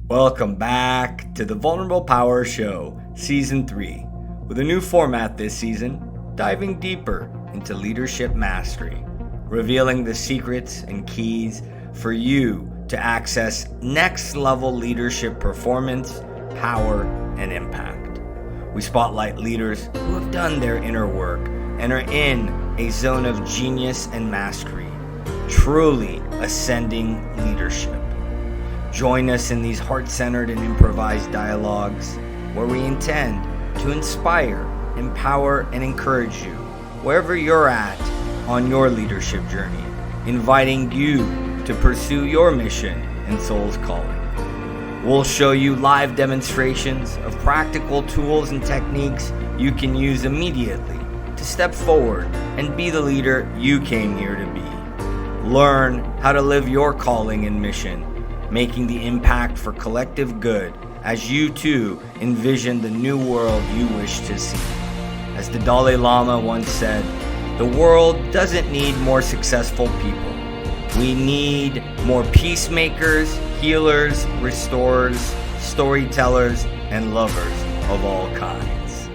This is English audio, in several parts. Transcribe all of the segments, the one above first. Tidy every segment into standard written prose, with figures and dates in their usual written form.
Welcome back to the Vulnerable Power Show, Season 3, with a new format this season, diving deeper into leadership mastery, revealing the secrets and keys for you to access next-level leadership performance, power, and impact. We spotlight leaders who have done their inner work and are in a zone of genius and mastery, truly ascending leadership. Join us in these heart-centered and improvised dialogues where we intend to inspire, empower, and encourage you wherever you're at on your leadership journey, inviting you to pursue your mission and soul's calling. We'll show you live demonstrations of practical tools and techniques you can use immediately to step forward and be the leader you came here to be. Learn how to live your calling and mission, making the impact for collective good as you too envision the new world you wish to see. As the Dalai Lama once said, the world doesn't need more successful people. We need more peacemakers, healers, restorers, storytellers, and lovers of all kinds.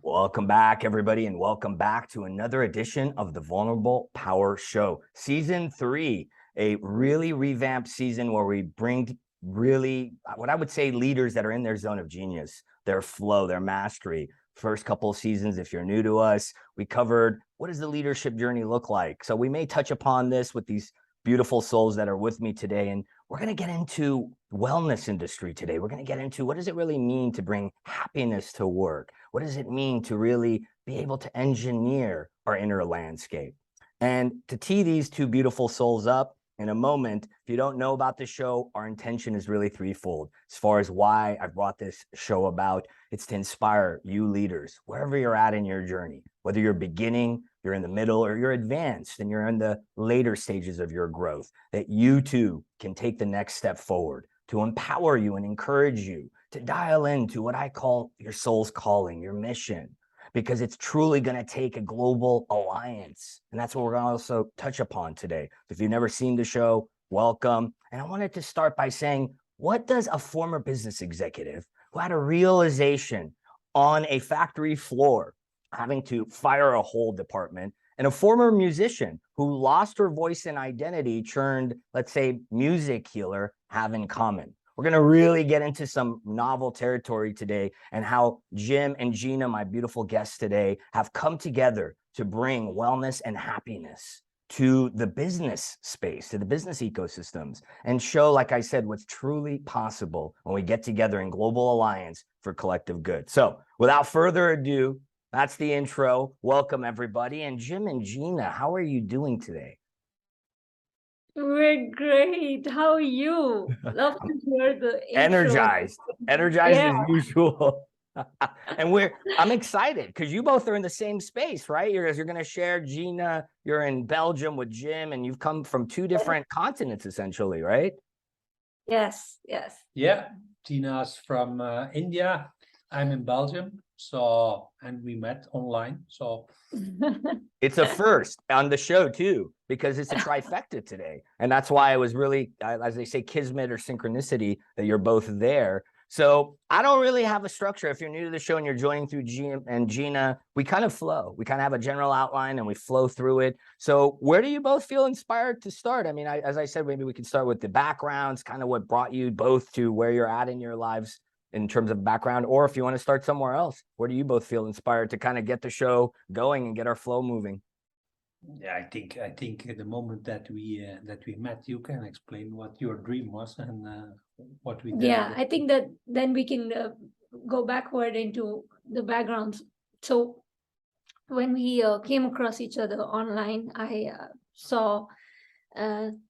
Welcome back, everybody, and welcome back to another edition of the Vulnerable Power Show, Season 3. A really revamped season where we bring really, what I would say, leaders that are in their zone of genius, their flow, their mastery. First couple of seasons, if you're new to us, we covered what does the leadership journey look like. So we may touch upon this with these beautiful souls that are with me today. And we're going to get into wellness industry today. We're going to get into what does it really mean to bring happiness to work? What does it mean to really be able to engineer our inner landscape? And to tee these two beautiful souls up, in a moment, if you don't know about the show, our intention is really threefold. As far as why I brought this show about, it's to inspire you leaders, wherever you're at in your journey, whether you're beginning, you're in the middle, or you're advanced and you're in the later stages of your growth, that you too can take the next step forward to empower you and encourage you to dial into what I call your soul's calling, your mission, because it's truly going to take a global alliance. And that's what we're going to also touch upon today. If you've never seen the show, welcome. And I wanted to start by saying, what does a former business executive who had a realization on a factory floor, having to fire a whole department, and a former musician who lost her voice and identity turned, let's say, music healer, have in common? We're going to really get into some novel territory today and how Jim and Jeena, my beautiful guests today, have come together to bring wellness and happiness to the business space, to the business ecosystems, and show, like I said, what's truly possible when we get together in global alliance for collective good. So without further ado, that's the intro. Welcome, everybody. And Jim and Jeena, how are you doing today? We're great. How are you? Love to hear the Energized Yeah. as usual. And I'm excited because you both are in the same space, right? You're going to share. Jeena, you're in Belgium with Jim, and you've come from two different continents, essentially, right? Yes. Yeah, Tina's from India. I'm in Belgium. And we met online. So It's a first on the show too, because it's a trifecta today. And that's why I was really, as they say, kismet or synchronicity that you're both there. So I don't really have a structure. If you're new to the show and you're joining through Jim and Jeena, we kind of flow. We kind of have a general outline and we flow through it. So where do you both feel inspired to start? I mean, as I said, maybe we could start with the backgrounds, kind of what brought you both to where you're at in your lives in terms of background, or if you want to start somewhere else, where do you both feel inspired to kind of get the show going and get our flow moving? Yeah, I think at the moment that we met, you can explain what your dream was and what we did. Yeah, I think that then we can go backward into the backgrounds. So when we came across each other online, I saw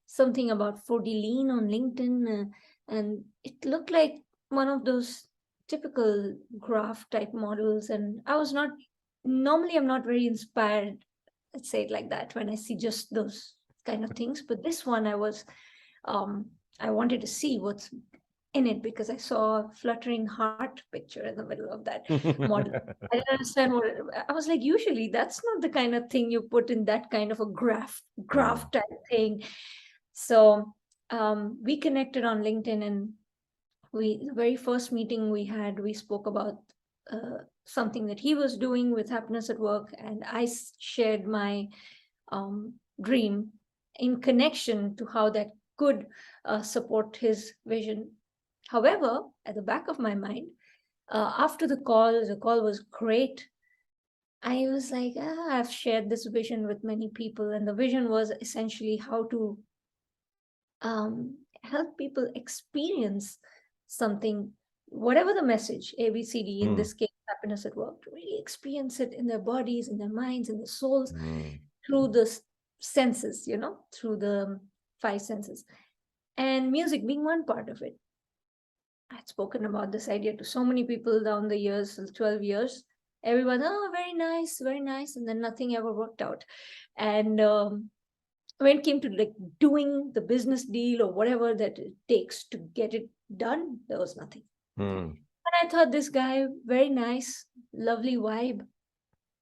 something about 4D Lean on LinkedIn, and it looked like one of those typical graph type models. And normally I'm not very inspired, let's say it like that, when I see just those kind of things. But this one I wanted to see what's in it because I saw a fluttering heart picture in the middle of that model. I didn't understand I was like, usually that's not the kind of thing you put in that kind of a graph type thing. So we connected on LinkedIn, and the very first meeting we had, we spoke about something that he was doing with happiness at work, and I shared my dream in connection to how that could support his vision. However, at the back of my mind, after the call was great. I was like, I've shared this vision with many people, and the vision was essentially how to help people experience something, whatever the message, ABCD, in this case, happiness at work, to really experience it in their bodies, in their minds, in their souls, through the senses, through the five senses. And music being one part of it. I'd spoken about this idea to so many people down the years, 12 years. Everyone, oh, very nice, very nice. And then nothing ever worked out. And when it came to like doing the business deal or whatever that it takes to get it done, there was nothing. And I thought, this guy, very nice, lovely vibe.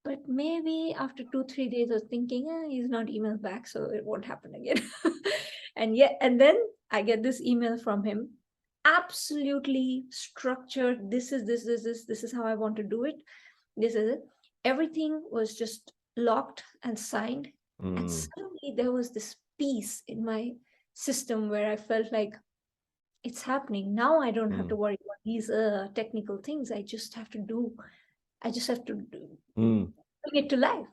But maybe after 2-3 days of thinking, he's not emailed back, so it won't happen again. And then I get this email from him, absolutely structured. This is how I want to do it. This is it. Everything was just locked and signed. And suddenly there was this peace in my system where I felt like it's happening. Now I don't have to worry about these technical things. I just have to bring it to life.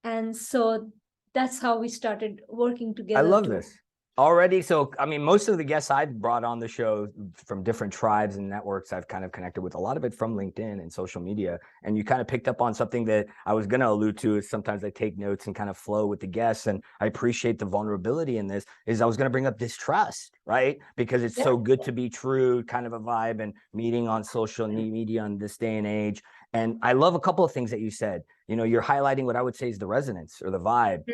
And so that's how we started working together. I love this already. So, I mean, most of the guests I've brought on the show from different tribes and networks I've kind of connected with, a lot of it from LinkedIn and social media. And you kind of picked up on something that I was going to allude to. Is sometimes I take notes and kind of flow with the guests. And I appreciate the vulnerability in this. Is I was going to bring up distrust, right? Because it's so good to be true, kind of a vibe, and meeting on social media in this day and age. And I love a couple of things that you said. You're highlighting what I would say is the resonance or the vibe,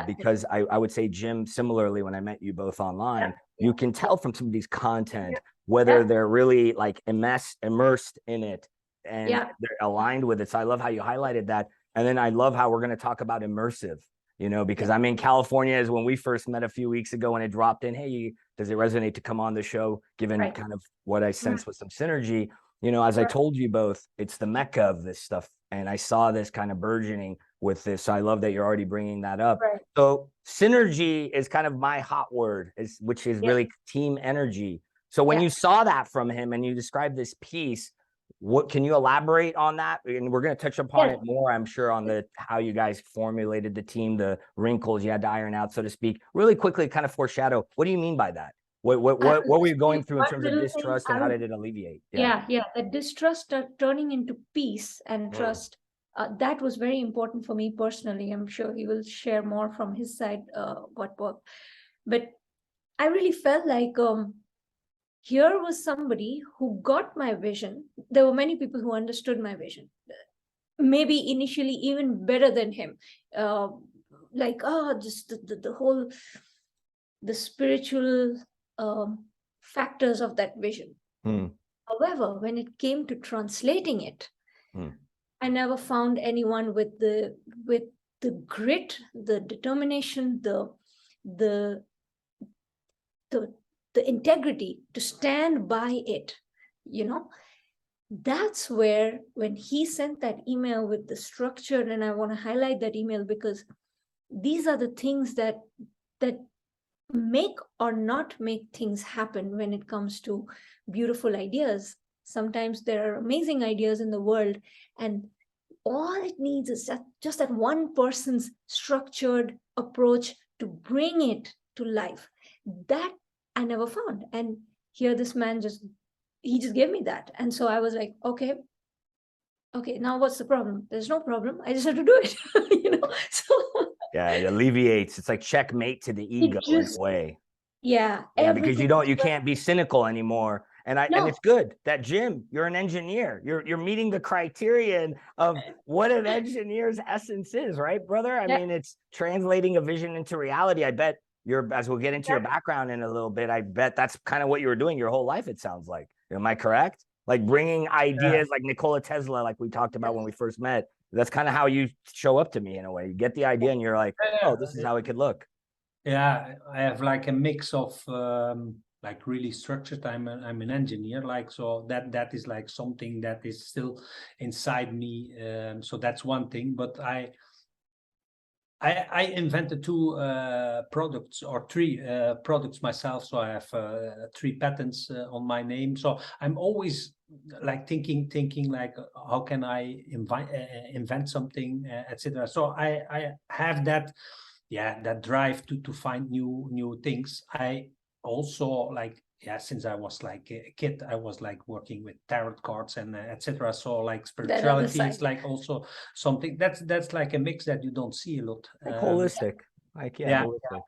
because I would say, Jim, similarly, when I met you both online, you can tell from some of these content, whether they're really like immersed in it and they're aligned with it. So I love how you highlighted that. And then I love how we're going to talk about immersive, because I'm in California, as when we first met a few weeks ago, and it dropped in, hey, does it resonate to come on the show, given kind of what I sense with some synergy. As I told you both, it's the mecca of this stuff. And I saw this kind of burgeoning with this. So I love that you're already bringing that up. Right. So synergy is kind of my hot word, which is really team energy. So when you saw that from him and you described this piece, what can you elaborate on that? And we're going to touch upon it more, I'm sure, on how you guys formulated the team, the wrinkles you had to iron out, so to speak. Really quickly, kind of foreshadow. What do you mean by that? What were you going through in terms of distrust, and how did it alleviate? The distrust turning into peace and trust. That was very important for me personally. I'm sure he will share more from his side what worked. But I really felt like here was somebody who got my vision. There were many people who understood my vision, maybe initially even better than him. Just the whole, the spiritual factors of that vision. However, when it came to translating it, I never found anyone with the grit, the determination, the integrity to stand by it. That's where, when he sent that email with the structure, and I want to highlight that email because these are the things that make or not make things happen when it comes to beautiful ideas. Sometimes there are amazing ideas in the world, and all it needs is just that one person's structured approach to bring it to life. That I never found. And here this man just gave me that. And so I was like, okay, now what's the problem? There's no problem. I just have to do it. So it alleviates. It's like checkmate to the ego in a way. Because you can't be cynical anymore. And it's good that, Jim, you're an engineer. You're meeting the criterion of what an engineer's essence is, right, brother? I mean, it's translating a vision into reality. I bet as we'll get into your background in a little bit, I bet that's kind of what you were doing your whole life, it sounds like. Am I correct? Like bringing ideas like Nikola Tesla, like we talked about when we first met. That's kind of how you show up to me in a way. You get the idea and you're like, oh, this is how it could look. Yeah, I have like a mix of like really structured. I'm an engineer, like, so that is like something that is still inside me. So that's one thing. But I invented two products, or three products myself. So I have 3 patents on my name. So I'm always like thinking like, how can I invent something, etc. So I have that, yeah, that drive to find new things. I also like, yeah, since I was like a kid, I was like working with tarot cards and etc. So like That other spirituality is side. like also something that's like a mix that you don't see a lot. Like holistic, like Yeah. holistic.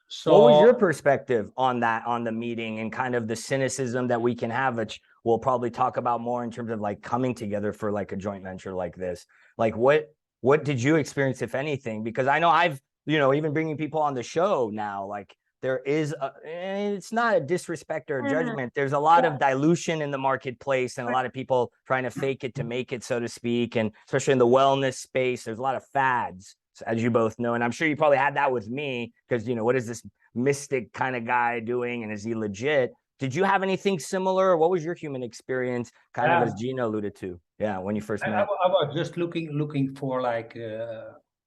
So What was your perspective on that, on the meeting, and kind of the cynicism that we can have, which we'll probably talk about more in terms of like coming together for like a joint venture like this? Like what did you experience, if anything? Because I know I've, even bringing people on the show now, like there is it's not a disrespect or a judgment. There's a lot of dilution in the marketplace and a lot of people trying to fake it to make it, so to speak. And especially in the wellness space, there's a lot of fads, as you both know. And I'm sure you probably had that with me, because, what is this mystic kind of guy doing? And is he legit? Did you have anything similar? What was your human experience, kind of as Jeena alluded to? Yeah, when you first met. I was just looking for like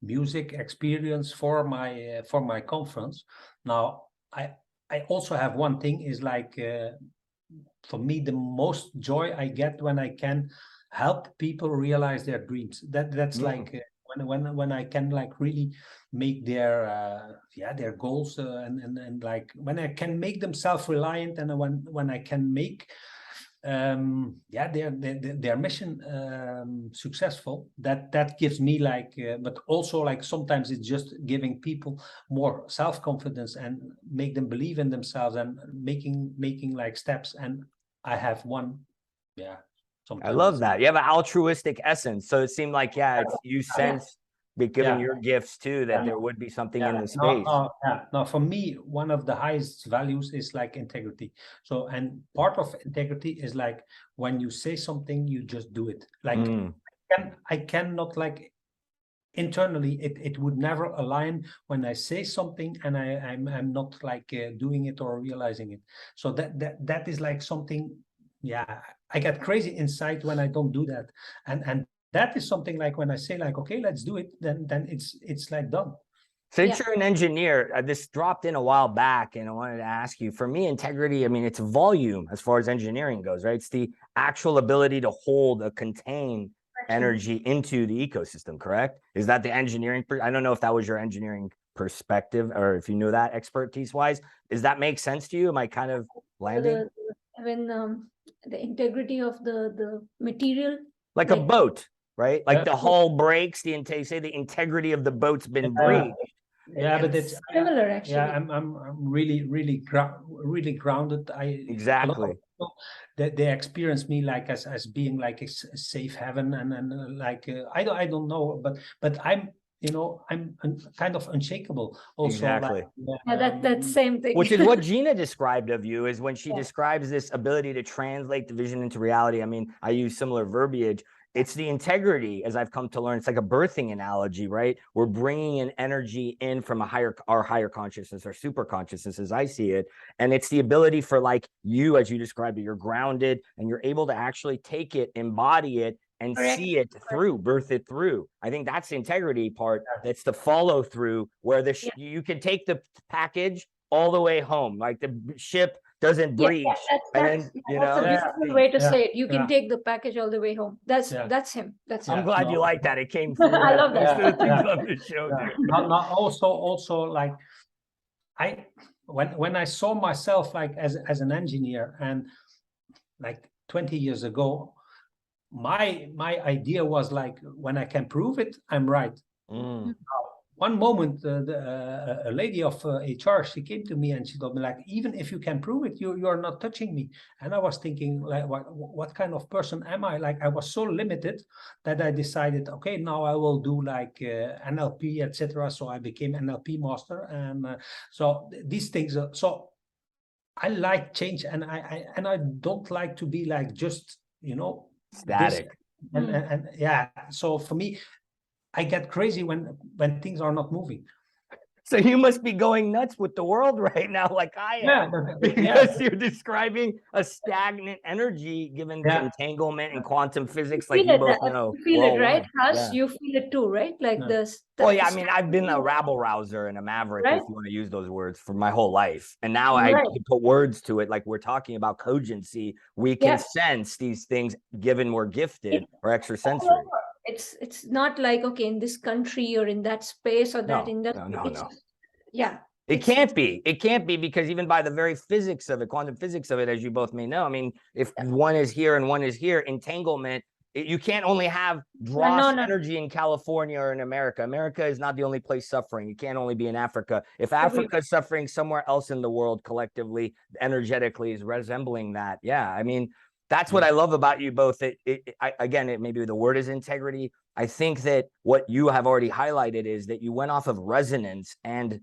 music experience for my conference. Now I also have one thing is like, for me the most joy I get when I can help people realize their dreams. That's like when I can like really make their goals, and like when I can make them self-reliant, and when I can make their mission successful, that gives me like, but also like sometimes it's just giving people more self-confidence and make them believe in themselves and making like steps. And I have one, I love that. You have an altruistic essence. So it seemed like, you sense, given your gifts too, that there would be something in the space. Now, for me, one of the highest values is like integrity. So, and part of integrity is like when you say something, you just do it. Like I cannot like internally, it would never align when I say something and I'm not like doing it or realizing it. So that is like something. Yeah, I get crazy inside when I don't do that, and that is something like when I say like, okay, let's do it, then it's like done. Since you're an engineer, this dropped in a while back, and I wanted to ask you, for me, integrity, I mean, it's volume as far as engineering goes, right? It's the actual ability to hold or contain energy into the ecosystem, correct? Is that the engineering? I don't know if that was your engineering perspective, or if you knew that expertise wise. Does that make sense to you? Am I kind of landing? When the integrity of the material, like a boat, right? Like the hull breaks, the integrity of the boat's been breached. Yeah, but it's similar actually. Yeah, I'm really grounded. Exactly. They experience me like as being like a safe haven, and like I don't know, but I'm I'm kind of unshakable also. Exactly. Like, that same thing. Which is what Jeena described of you, is when she describes this ability to translate the vision into reality. I mean, I use similar verbiage. It's the integrity, as I've come to learn. It's like a birthing analogy, right? We're bringing an energy in from our higher consciousness, our super consciousness, as I see it. And it's the ability for, like you, as you described it, you're grounded and you're able to actually take it, embody it, and see it through, birth it through. I think that's the integrity part. That's the follow through, where you can take the package all the way home. Like the ship doesn't breach. That's a beautiful way to say it. You can take the package all the way home. That's him. That's I'm glad you like that. It came through. I love that. Most of the things on the show, dude. Also like when I saw myself like as an engineer, and like 20 years ago, my idea was like, when I can prove it, I'm right. One moment, a lady of HR, she came to me and she told me like, even if you can prove it, you're not touching me. And I was thinking like, what kind of person am I? Like, I was so limited that I decided, okay, now I will do like NLP, etc. So I became NLP master, and so these things. So I like change, and I don't like to be like just static. And so for me, I get crazy when things are not moving. So you must be going nuts with the world right now, like I am, because you're describing a stagnant energy given the entanglement and quantum physics, like you both know. You feel it, right? Harsh, Yeah. you feel it too, right? Like this. Well, yeah, I mean, I've been a rabble rouser and a maverick, if you want to use those words, for my whole life. And now I can put words to it, like we're talking about cogency. We can sense these things given we're gifted or extrasensory. It's not like, okay, in this country or in that space or that industry. No. Yeah. It can't be. It can't be, because even by the very physics of it, quantum physics of it, as you both may know, I mean, if one is here and one is here, entanglement, you can't only have dross energy in California or in America. America is not the only place suffering. It can't only be in Africa. If Africa is suffering, somewhere else in the world collectively, energetically, is resembling that. Yeah, I mean, that's what I love about you both. Again, maybe the word is integrity. I think that what you have already highlighted is that you went off of resonance and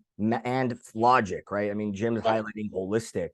logic, right? I mean, Jim's highlighting holistic.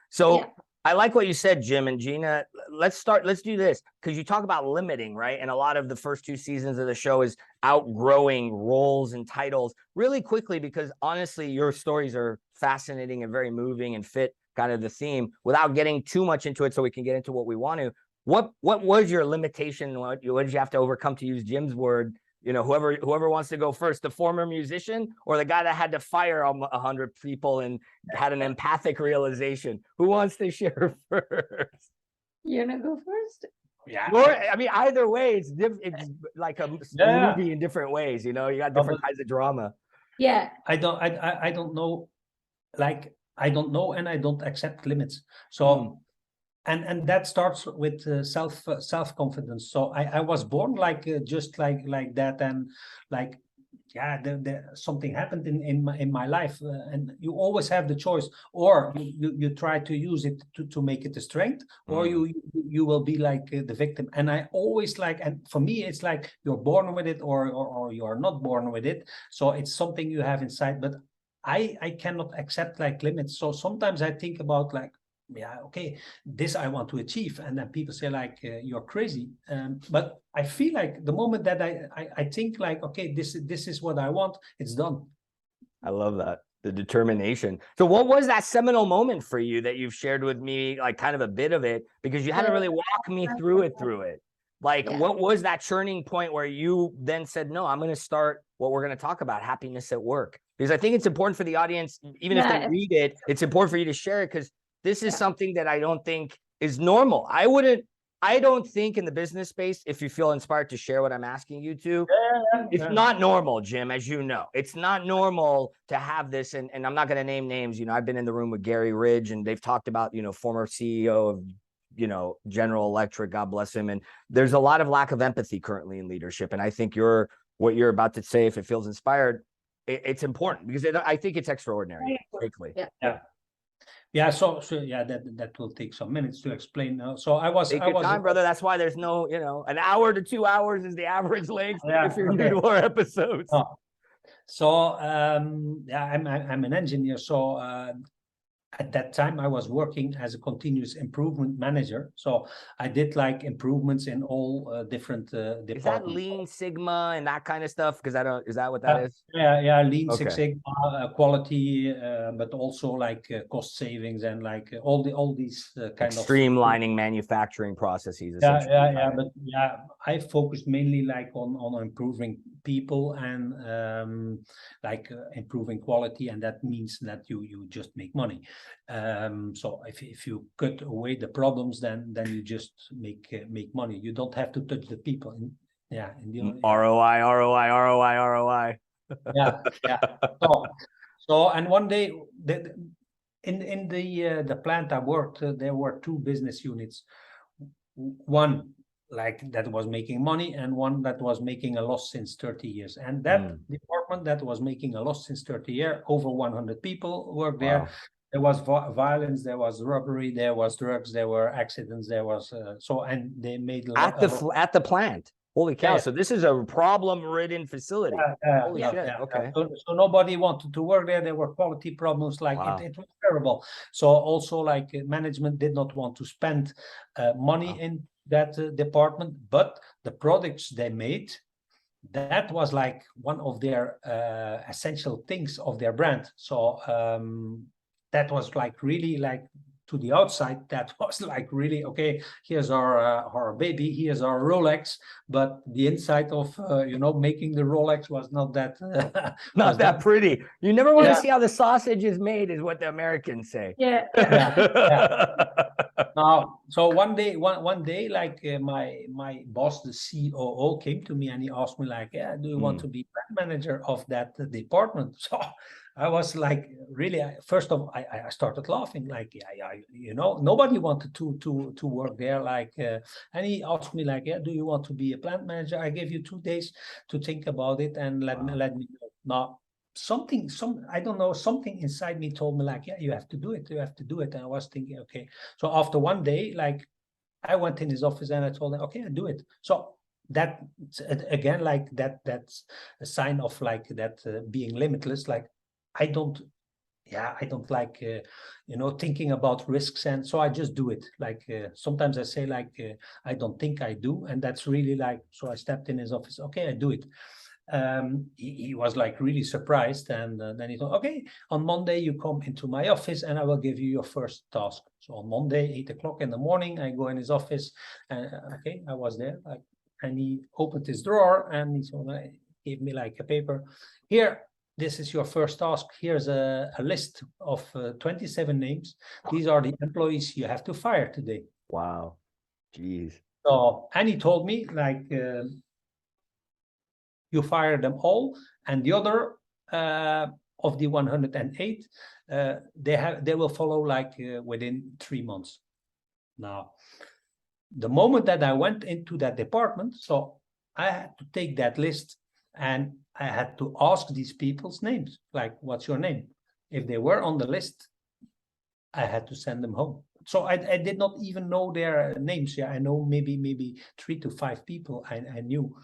So I like what you said, Jim and Jeena. Let's do this, because you talk about limiting, right? And a lot of the first 2 seasons of the show is outgrowing roles and titles really quickly, because honestly, your stories are fascinating and very moving and fit kind of the theme, without getting too much into it, so we can get into what we want to. What was your limitation? What did you have to overcome, to use Jim's word? You know, whoever wants to go first, the former musician or the guy that had to fire 100 people and had an empathic realization? Who wants to share first? You wanna go first? Yeah. Or, I mean, either way, it's like a movie in different ways. You know, you got different kinds of drama. Yeah. I don't know, like, I don't know, and I don't accept limits. So, and that starts with self-confidence. So I was born like just like that, and like, yeah, something happened in my life, and you always have the choice, or you try to use it to make it a strength, or you will be like the victim. And I always like, and for me, it's like you're born with it, or you are not born with it. So it's something you have inside, but I cannot accept like limits. So sometimes I think about like, yeah, okay, this I want to achieve, and then people say like, you're crazy. But I feel like the moment that I think like, okay, this is what I want, it's done. I love that, the determination. So what was that seminal moment for you that you've shared with me, like kind of a bit of it, because you haven't really walked me through it. Like, what was that churning point where you then said, no, I'm going to start what we're going to talk about, happiness at work? Because I think it's important for the audience, even if they read it, it's important for you to share it, because this is something that I don't think is normal. I don't think in the business space, if you feel inspired to share what I'm asking you to, it's not normal, Jim, as you know. It's not normal to have this, and I'm not going to name names. You know, I've been in the room with Gary Ridge, and they've talked about, you know, former CEO of, you know, General Electric, God bless him. And there's a lot of lack of empathy currently in leadership. And I think what you're about to say, if it feels inspired, it's important, because I think it's extraordinary. Quickly. Yeah, so yeah, that will take some minutes to explain. So I was time, brother. That's why there's no, you know, an hour to 2 hours is the average length if you're new to our episodes. So yeah, I'm an engineer. So at that time, I was working as a continuous improvement manager. So I did like improvements in all different departments. Is that Lean Sigma and that kind of stuff? Because is that what that is? Yeah, Lean Six Sigma, quality, but also like cost savings and like all these kind of streamlining manufacturing processes. Yeah, but yeah, I focused mainly like on improving people and like improving quality, and that means that you just make money. So if you cut away the problems, then you just make money. You don't have to touch the people. ROI. Yeah. So and one day in the plant I worked, there were 2 business units. One like that was making money, and one that was making a loss since 30 years. And that department that was making a loss since 30 years, over 100 people worked there. There was violence, there was robbery, there was drugs, there were accidents, there was and they made at the plant. Holy cow! So this is a problem-ridden facility. Holy shit! Okay. So nobody wanted to work there. There were quality problems. Like it was terrible. So also like management did not want to spend money in that department, but the products they made that was like one of their essential things of their brand. So that was like really like, to the outside, that was like really, okay, here's our baby, here's our Rolex, but the inside of making the Rolex was not that Not that pretty. You never want to Yeah. see how the sausage is made, is what the Americans say. Yeah. So one day, like my boss, the COO, came to me and he asked me like, yeah, do you want to be brand manager of that department? So I was like, really, first of all, I started laughing, like, yeah, nobody wanted to work there, like, and he asked me like, yeah, do you want to be a plant manager? I gave you 2 days to think about it and let me know. Now, I don't know, something inside me told me like, yeah, you have to do it, and I was thinking, okay. So after one day, like, I went in his office and I told him, okay, I do it. So that, again, like that's a sign of like that being limitless. Like, I don't like thinking about risks, and so I just do it. Like, sometimes I say like, I don't think I do, and that's really like, so I stepped in his office, okay, I do it. He was like really surprised, and then he thought, okay, on Monday you come into my office and I will give you your first task. So on Monday, 8 o'clock in the morning, I go in his office, and okay, I was there, like, and he opened his drawer and he gave me like a paper. Here, this is your first task. Here's a list of 27 names. These are the employees you have to fire today. Wow. Jeez. So, and he told me like, you fire them all, and the other of the 108, they will follow like within 3 months. Now, the moment that I went into that department, so I had to take that list and I had to ask these people's names, like, what's your name? If they were on the list, I had to send them home. So I did not even know their names. Yeah, I know maybe 3 to 5 people I knew.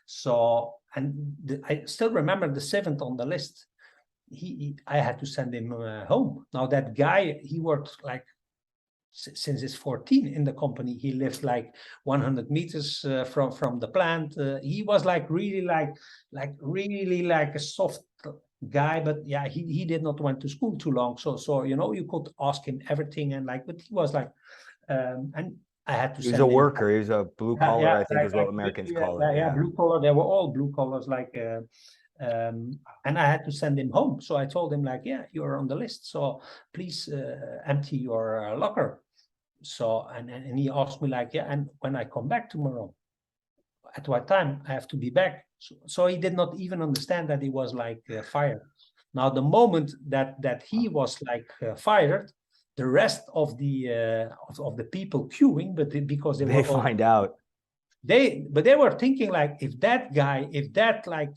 So, and I still remember the 7th on the list. I had to send him home. Now that guy, he worked like since he's 14 in the company. He lived like 100 meters from the plant. He was like really like a soft guy, but yeah, he did not went to school too long. So you could ask him everything, and like, but he was like, and I had to. He was a worker. He was a blue collar, I think, is what Americans call it. Yeah, blue collar. They were all blue collars, like. And I had to send him home. So I told him like, yeah, you're on the list. So please empty your locker. So, and he asked me like, yeah, and when I come back tomorrow, at what time I have to be back? So he did not even understand that he was like fired. Now, the moment that he was like fired, the rest of the people queuing, but because they find out. They were thinking like, if that like,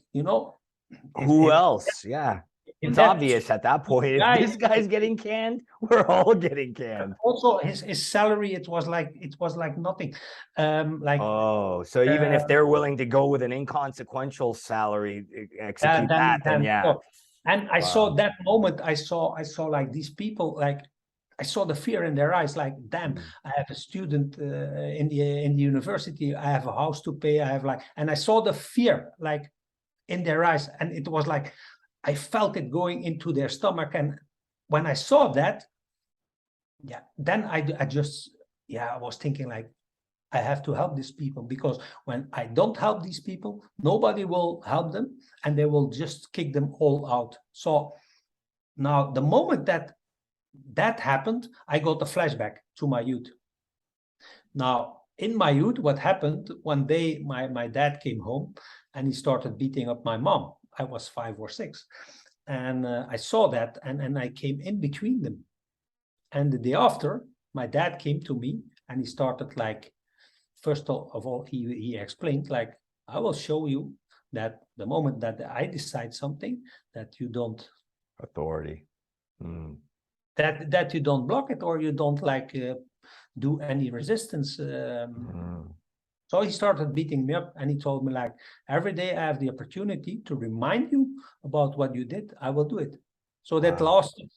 who else? Yeah. It's obvious at that point. If this guy's getting canned, we're all getting canned. Also, his salary, it was like nothing. So even if they're willing to go with an inconsequential salary, execute then yeah. And I saw that moment. I saw like these people, like, I saw the fear in their eyes, like, damn, I have a student in the university, I have a house to pay, I have like, and I saw the fear like in their eyes, and it was like, I felt it going into their stomach. And when I saw that, yeah, then I was thinking like, I have to help these people, because when I don't help these people, nobody will help them, and they will just kick them all out. So now the moment that happened, I got a flashback to my youth. Now, in my youth, what happened, one day my dad came home and he started beating up my mom. I was 5 or 6. And I saw that, and I came in between them. And the day after, my dad came to me and he started like, first of all, he explained like, I will show you that the moment that I decide something, that you don't. Authority. That you don't block it, or you don't like do any resistance. So he started beating me up, and he told me like, every day I have the opportunity to remind you about what you did, I will do it. So that lasted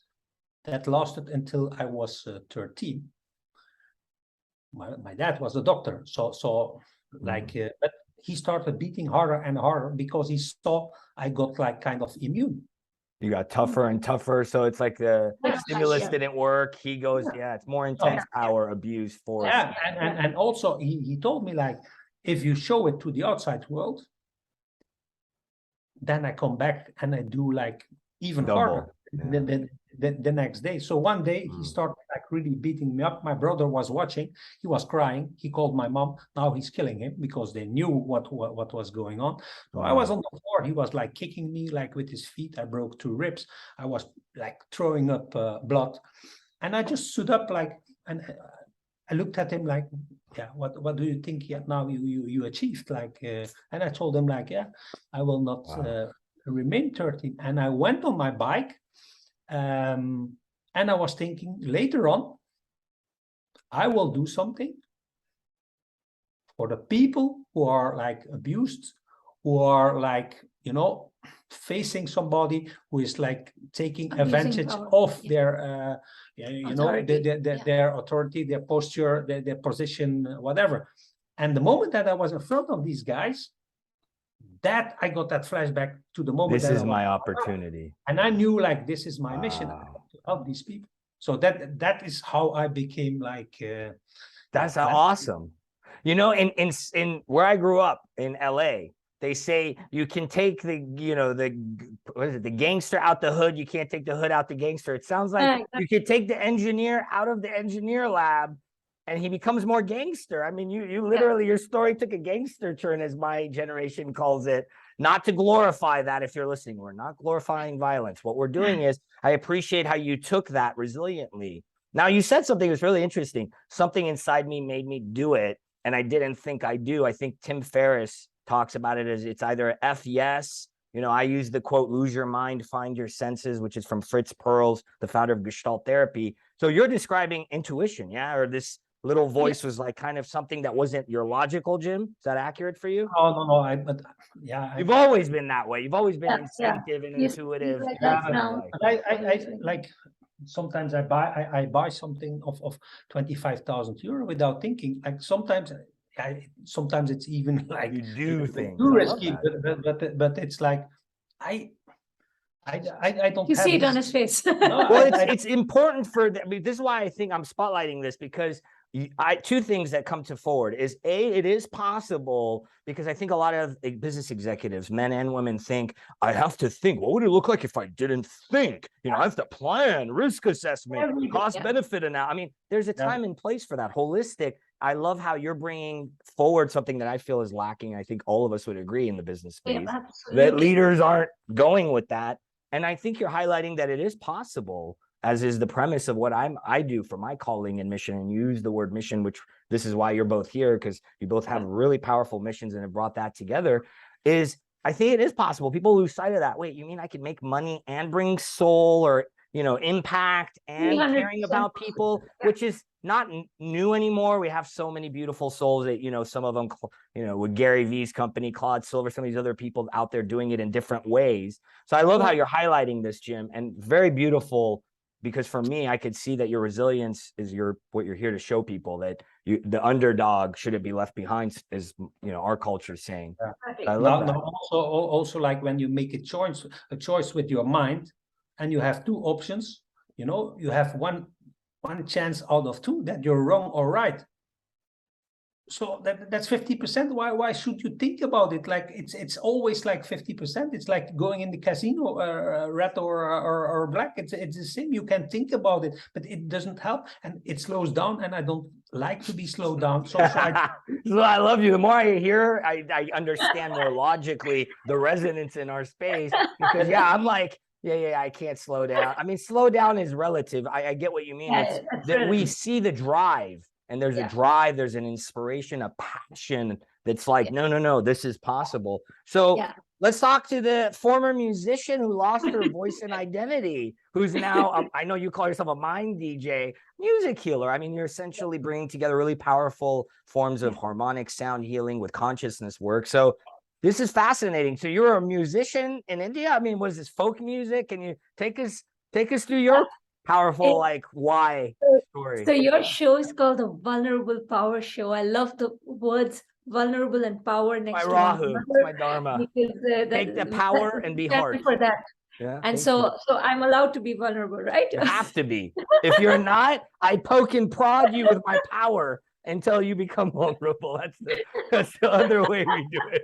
until I was 13. My dad was a doctor, so like, but he started beating harder and harder because he saw I got like kind of immune. You got tougher and tougher. So it's like the Yeah. stimulus Yeah. didn't work. He goes, yeah, it's more intense power, abuse, force. Yeah, and also he told me, like, if you show it to the outside world, then I come back and I do like even harder the next day. So one day he started like really beating me up. My brother was watching. He was crying. He called my mom. Now he's killing him because they knew what was going on. So I was on the floor. He was like kicking me like with his feet. I broke 2 ribs. I was like throwing up blood, and I just stood up like, and I looked at him like, yeah, what do you think now you achieved? Like, and I told him like, yeah, I will not remain 13. And I went on my bike, and I was thinking later on, I will do something for the people who are like abused, who are like, you know, facing somebody who is like taking advantage of their you know, their authority, their posture, their position, whatever. And the moment that I was in front of these guys, that I got that flashback to the moment. This is my opportunity. And I knew like, this is my mission, to help these people. So that is how I became like that's awesome. You know, in where I grew up in LA, they say you can take the, you know, the, what is it, the gangster out the hood, you can't take the hood out the gangster. It sounds like you could take the engineer out of the engineer lab and he becomes more gangster. I mean, you literally, your story took a gangster turn, as my generation calls it. Not to glorify that, if you're listening, we're not glorifying violence. What we're doing is, I appreciate how you took that resiliently. Now, you said something that's really interesting. Something inside me made me do it, and I didn't think I do. I think Tim Ferriss talks about it as it's either F yes. You know, I use the quote, lose your mind, find your senses, which is from Fritz Perls, the founder of Gestalt therapy. So you're describing intuition, yeah? Or this little voice was like kind of something that wasn't your logical, Jim? Is that accurate for you? Oh, no. But you've always been that way. You've always been instinctive and intuitive. I like, sometimes I buy something of 25,000 euro without thinking. Like sometimes it's even like you do things too risky, but it's like I don't. You see it on his face. Well, it's important for I mean, this is why I think I'm spotlighting this, because two things that come to forward is it is possible, because I think a lot of business executives, men and women, think I have to think. What would it look like if I didn't think? You know, I have to plan, risk assessment, cost benefit analysis. I mean, there's a time and place for that. Holistic. I love how you're bringing forward something that I feel is lacking. I think all of us would agree in the business space that leaders aren't going with that. And I think you're highlighting that it is possible, as is the premise of what I do for my calling and mission. And you use the word mission, which this is why you're both here, because you both have really powerful missions and have brought that together. Is I think it is possible. People lose sight of that. Wait, you mean I can make money and bring soul or, you know, impact and caring about people, which is not new anymore. We have so many beautiful souls that, you know, some of them, you know, with Gary Vee's company, Claude Silver, some of these other people out there doing it in different ways. So I love how you're highlighting this, Jim, and very beautiful, because for me, I could see that your resilience is what you're here to show people, that the underdog shouldn't be left behind, as you know, our culture is saying. I love that. Also, like when you make a choice with your mind, and you have 2 options, you know, you have one chance out of 2 that you're wrong or right. So that's 50%. Why should you think about it? Like it's always like 50%. It's like going in the casino, red or black. It's the same. You can think about it, but it doesn't help, and it slows down. And I don't like to be slowed down. So I love you. The more I hear, I understand more logically the resonance in our space, because I'm like, I can't slow down. I mean, slow down is relative. I get what you mean. It's that we see the drive. And there's a drive, there's an inspiration, a passion that's like, no, this is possible. So let's talk to the former musician who lost her voice and identity, who's now, I know you call yourself a mind DJ, music healer. I mean, you're essentially bringing together really powerful forms of harmonic sound healing with consciousness work. So this is fascinating. So you're a musician in India? I mean, was this folk music? Can you take us through your powerful, like, why story? So your show is called the Vulnerable Power Show. I love the words vulnerable and power My next to one Rahu, another. it's my Dharma. Because, Take the power and be stand hard. for that. Yeah, And thank you. so I'm allowed to be vulnerable, right? You have to be. If you're not, I poke and prod you with my power until you become vulnerable. That's the other way we do it.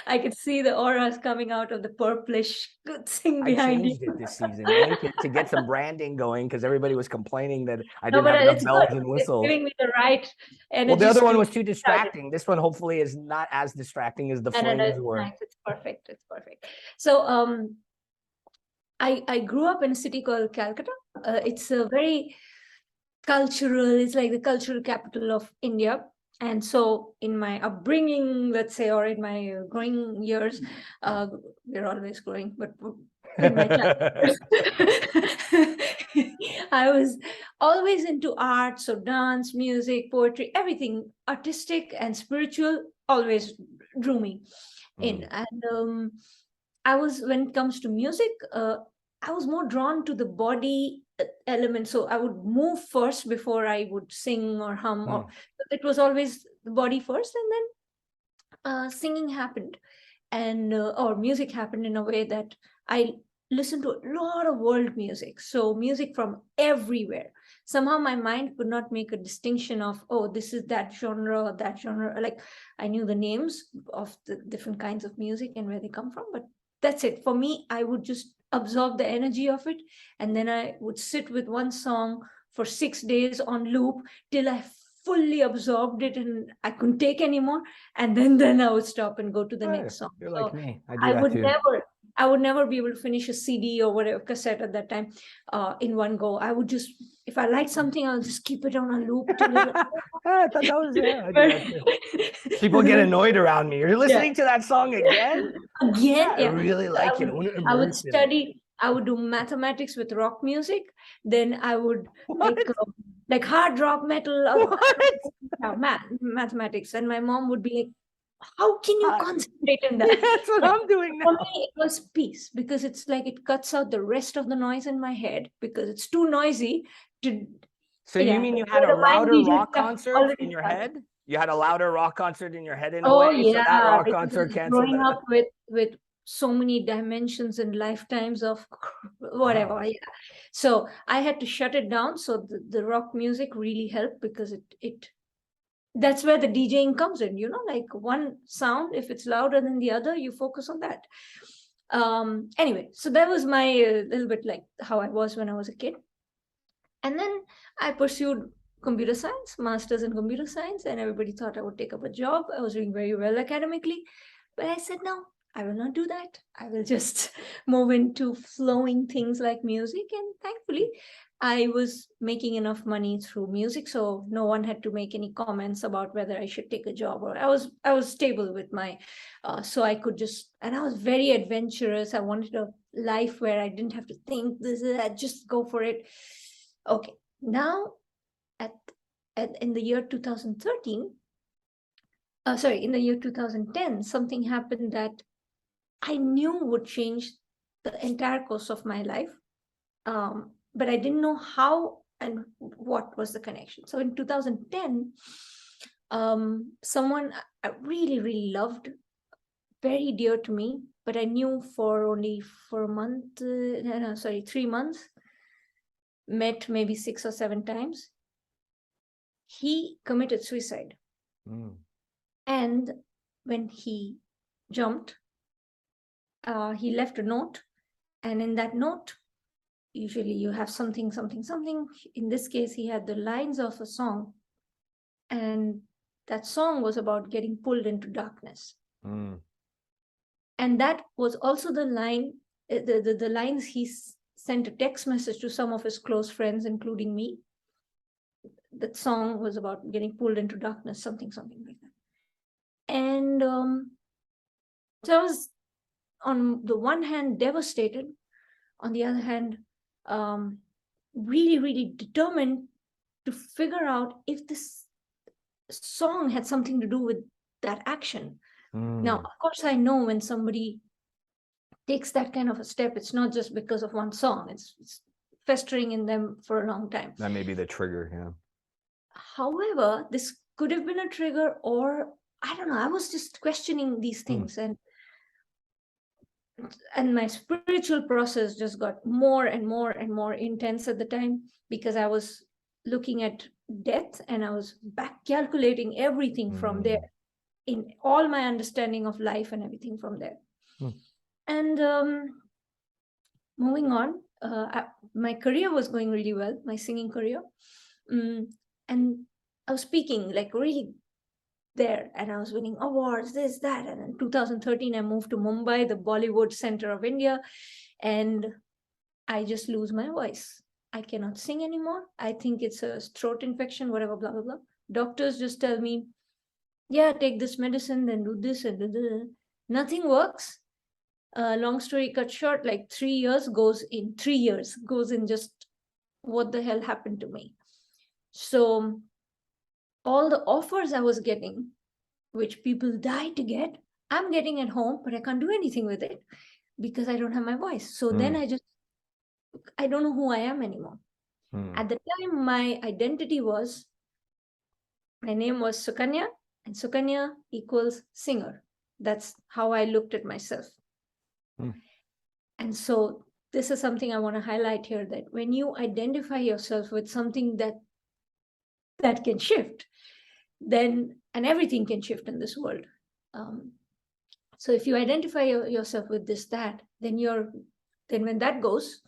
I could see the auras coming out of the purplish thing I behind you. changed it this season, man, to get some branding going because everybody was complaining that I No, didn't but have enough it's bells good. and It's whistles. giving me the right energy. Well, the other one to was too charge it. distracting. This one hopefully is not as distracting as the No, flames it's were. nice. It's perfect. It's perfect. So I grew up in a city called Calcutta. It's a very cultural, it's like the cultural capital of India. And so in my upbringing, let's say, or in my growing years, we're always growing, but in my childhood, I was always into art, so dance, music, poetry, everything artistic and spiritual always drew me in. And I was, when it comes to music, I was more drawn to the body element. So I would move first before I would sing or hum. Or it was always the body first, and then singing happened, and or music happened in a way that I listened to a lot of world music. So music from everywhere. Somehow my mind could not make a distinction of, oh, this is that genre or that genre. Like I knew the names of the different kinds of music and where they come from, but that's it. For me, I would just absorb the energy of it, and then I would sit with one song for 6 days on loop till I fully absorbed it and I couldn't take anymore, and then I would stop and go to the next song. You're So like me. I do that too. I would never be able to finish a CD or whatever, cassette at that time, in one go. I would just, if I like something, I'll just keep it on a loop till it, I thought that was, yeah, I do that too. People get annoyed around me. You're listening to that song again? Again, I really like it. I would study. I would do mathematics with rock music. Then I would like hard rock metal. Mathematics. And my mom would be like, "How can you concentrate on that?" That's what I'm doing now. For me, it was peace, because it's like it cuts out the rest of the noise in my head because it's too noisy to. So you mean you had a louder rock concert in your head? You had a louder rock concert in your head in a way? Yeah, so that rock concert canceled growing that. up with so many dimensions and lifetimes of whatever. Wow. Yeah. So I had to shut it down. So the rock music really helped, because it that's where the DJing comes in, like one sound, if it's louder than the other, you focus on that. Anyway, so that was my little bit like how I was when I was a kid. And then I pursued computer science, master's in computer science, and everybody thought I would take up a job. I was doing very well academically, but I said, no, I will not do that. I will just move into flowing things like music. And thankfully, I was making enough money through music, so no one had to make any comments about whether I should take a job, or I was stable with my, so I could just, and I was very adventurous. I wanted a life where I didn't have to think this, I just go for it. Okay, now in the year 2013, in the year 2010, something happened that I knew would change the entire course of my life. But I didn't know how and what was the connection. So in 2010, someone I really, really loved, very dear to me, but I knew for 3 months, met maybe 6 or 7 times. He committed suicide. And when he jumped, he left a note. And in that note, usually you have something. In this case, he had the lines of a song. And that song was about getting pulled into darkness. And that was also the line, the lines he sent a text message to some of his close friends, including me. That song was about getting pulled into darkness, something like that. And so I was, on the one hand, devastated. On the other hand, really, really determined to figure out if this song had something to do with that action. Now, of course, I know when somebody takes that kind of a step, it's not just because of one song. It's festering in them for a long time. That may be the trigger, yeah. However, this could have been a trigger, or I don't know. I was just questioning these things, and my spiritual process just got more and more and more intense at the time, because I was looking at death and I was back calculating everything from there, in all my understanding of life and everything from there. And moving on, my career was going really well, my singing career. And I was speaking like really there, and I was winning awards, this, that. And in 2013, I moved to Mumbai, the Bollywood center of India, and I just lose my voice. I cannot sing anymore. I think it's a throat infection, whatever, blah, blah, blah. Doctors just tell me, yeah, take this medicine, then do this and do this. Nothing works. Long story cut short, like 3 years goes in just what the hell happened to me. So all the offers I was getting, which people die to get, I'm getting at home, but I can't do anything with it because I don't have my voice. So then I don't know who I am anymore. At the time, my identity was, my name was Sukanya, and Sukanya equals singer. That's how I looked at myself. And so this is something I want to highlight here, that when you identify yourself with something that can shift, then, and everything can shift in this world. So if you identify yourself with this, that, then when that goes,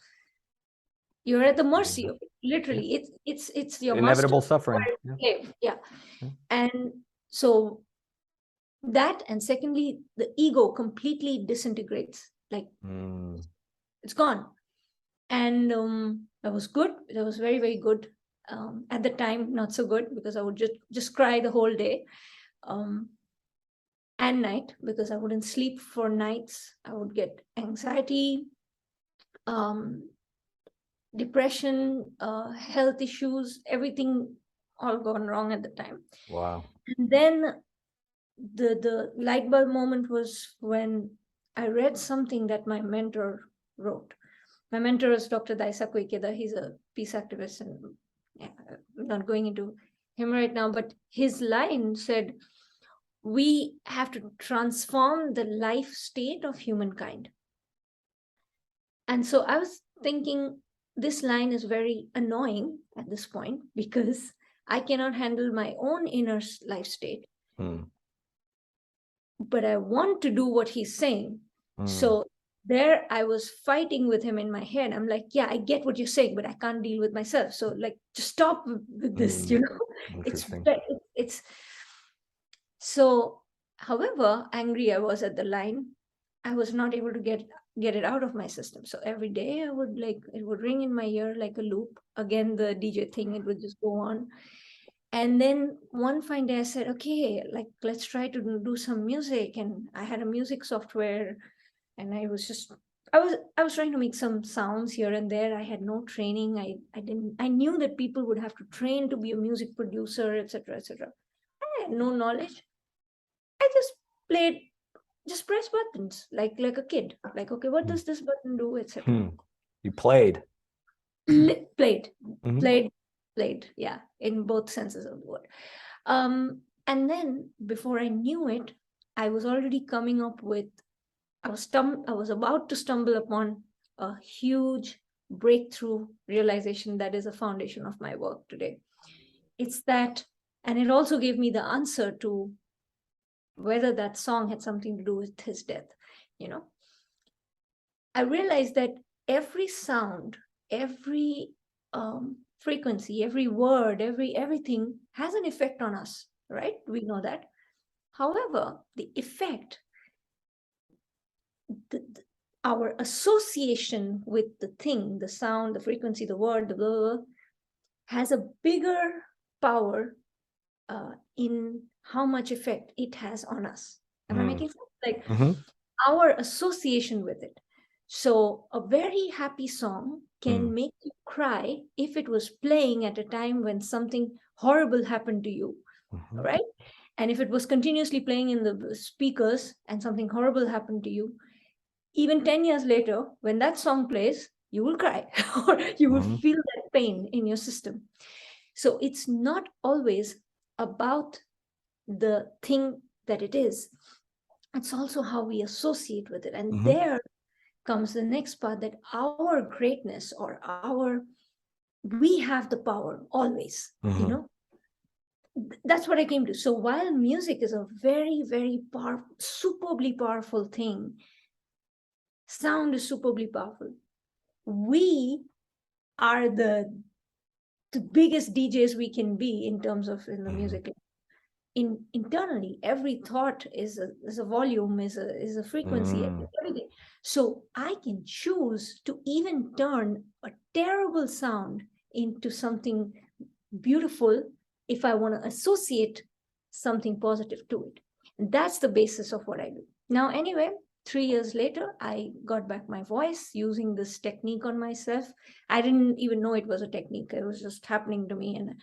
you're at the mercy of it. Literally, it's your inevitable suffering. Yeah. And so that, and secondly, the ego completely disintegrates. Like it's gone. And that was good. That was very, very good. At the time, not so good, because I would just cry the whole day and night, because I wouldn't sleep for nights. I would get anxiety, depression, health issues, everything all gone wrong at the time. Wow. And then the light bulb moment was when I read something that my mentor wrote. My mentor is Dr. Daisaku Ikeda. He's a peace activist, and I'm not going into him right now, but his line said, we have to transform the life state of humankind. And so I was thinking, this line is very annoying at this point, because I cannot handle my own inner life state. But I want to do what he's saying. So there I was fighting with him in my head. I'm like, yeah, I get what you're saying, but I can't deal with myself. So like, just stop with this, it's so, however angry I was at the line, I was not able to get it out of my system. So every day it would ring in my ear like a loop. Again, the DJ thing, it would just go on. And then one fine day I said, okay, like, let's try to do some music. And I had a music software, and I was trying to make some sounds here and there. I had no training. I knew that people would have to train to be a music producer, etc., etc. I had no knowledge. I just press buttons like a kid. Like, okay, what does this button do, etc. You played. Played, yeah, in both senses of the word. And then before I knew it, I was already coming up with, I was about to stumble upon a huge breakthrough realization that is a foundation of my work today. It's that, and it also gave me the answer to whether that song had something to do with his death. I realized that every sound, every frequency, every word, everything has an effect on us, right? We know that. However, the effect, our association with the thing, the sound, the frequency, the word, the blah, blah, blah, has a bigger power in how much effect it has on us. Am I making sense? Like our association with it. So a very happy song can make you cry if it was playing at a time when something horrible happened to you, right? And if it was continuously playing in the speakers and something horrible happened to you, even 10 years later, when that song plays, you will cry or you will feel that pain in your system. So it's not always about the thing that it is. It's also how we associate with it. And there comes the next part, that our greatness or we have the power always, you know. That's what I came to. So while music is a very, very powerful, superbly powerful thing, sound is superbly powerful. We are the biggest DJs we can be in terms of in the music. Internally, every thought is a volume, is a frequency, everything. So I can choose to even turn a terrible sound into something beautiful if I want to associate something positive to it. And that's the basis of what I do. Now, anyway, 3 years later, I got back my voice using this technique on myself. I didn't even know it was a technique. It was just happening to me. And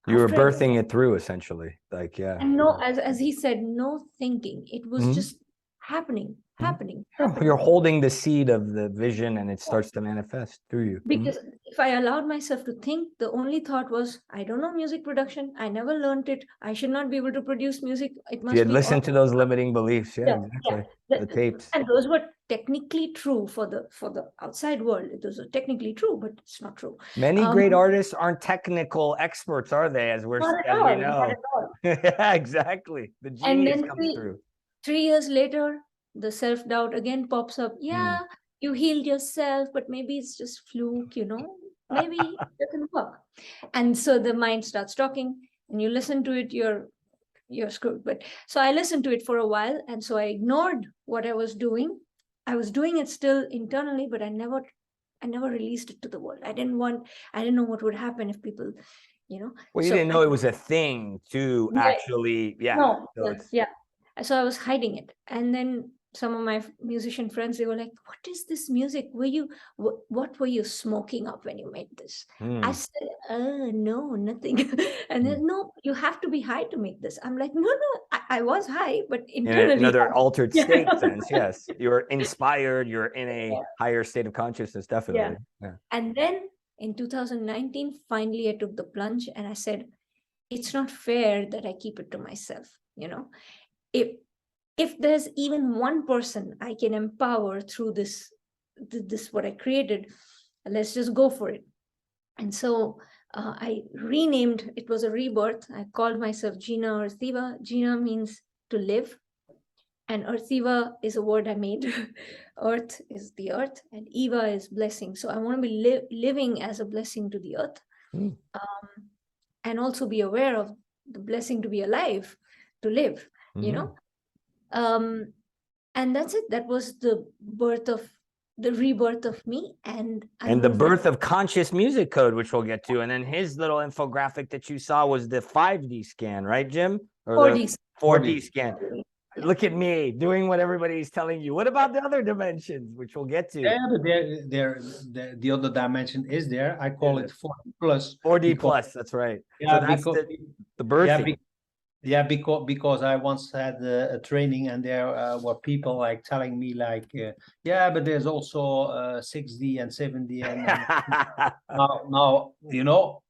you were birthing it through, essentially. Like, yeah. And no, as he said, no thinking. It was just happening. You're holding the seed of the vision, and it starts to manifest through you. Because if I allowed myself to think, the only thought was, I don't know music production. I never learned it. I should not be able to produce music. It must You had be listened to those limiting beliefs. Yeah, exactly. The tapes. And those were technically true for the outside world. Those are technically true, but it's not true. Many great artists aren't technical experts, are they? As we know. Not at all. Yeah, exactly. The genius comes through. 3 years later, the self-doubt again pops up. Yeah, you healed yourself, but maybe it's just fluke, you know, maybe it doesn't work. And so the mind starts talking, and you listen to it, you're screwed. But so I listened to it for a while, and so I ignored what I was doing. I was doing it still internally, but I never released it to the world. I didn't know what would happen if people, you know. Well, you didn't know it was a thing to actually, No, so I was hiding it. And then some of my musician friends, they were like, what is this music? What were you smoking up when you made this? I said, no, nothing. And then, no, you have to be high to make this. I'm like, no, I was high, but internally. In another altered state sense, yes. You're inspired, you're in a higher state of consciousness, definitely. Yeah. And then in 2019, finally, I took the plunge, and I said, it's not fair that I keep it to myself, you know. If there's even one person I can empower through this what I created, let's just go for it. And so I renamed, it was a rebirth. I called myself Jeena Earthiva. Jeena means to live, and Earthiva is a word I made. Earth is the earth, and Eva is blessing. So I want to be living as a blessing to the earth, and also be aware of the blessing to be alive, to live, you know. And that's it. That was the rebirth of me, and the birth of conscious music code, which we'll get to. And then his little infographic that you saw was the 5D scan, right, Jim? Or 4D scan. Look at me doing what everybody's telling you. What about the other dimensions, which we'll get to? Yeah, but the other dimension is there. I call it 4D plus. 4D plus, that's right. Yeah, so that's the birthing. Yeah, because I once had a training, and there were people like telling me like, yeah, but there's also 6D and 7D, and now you know,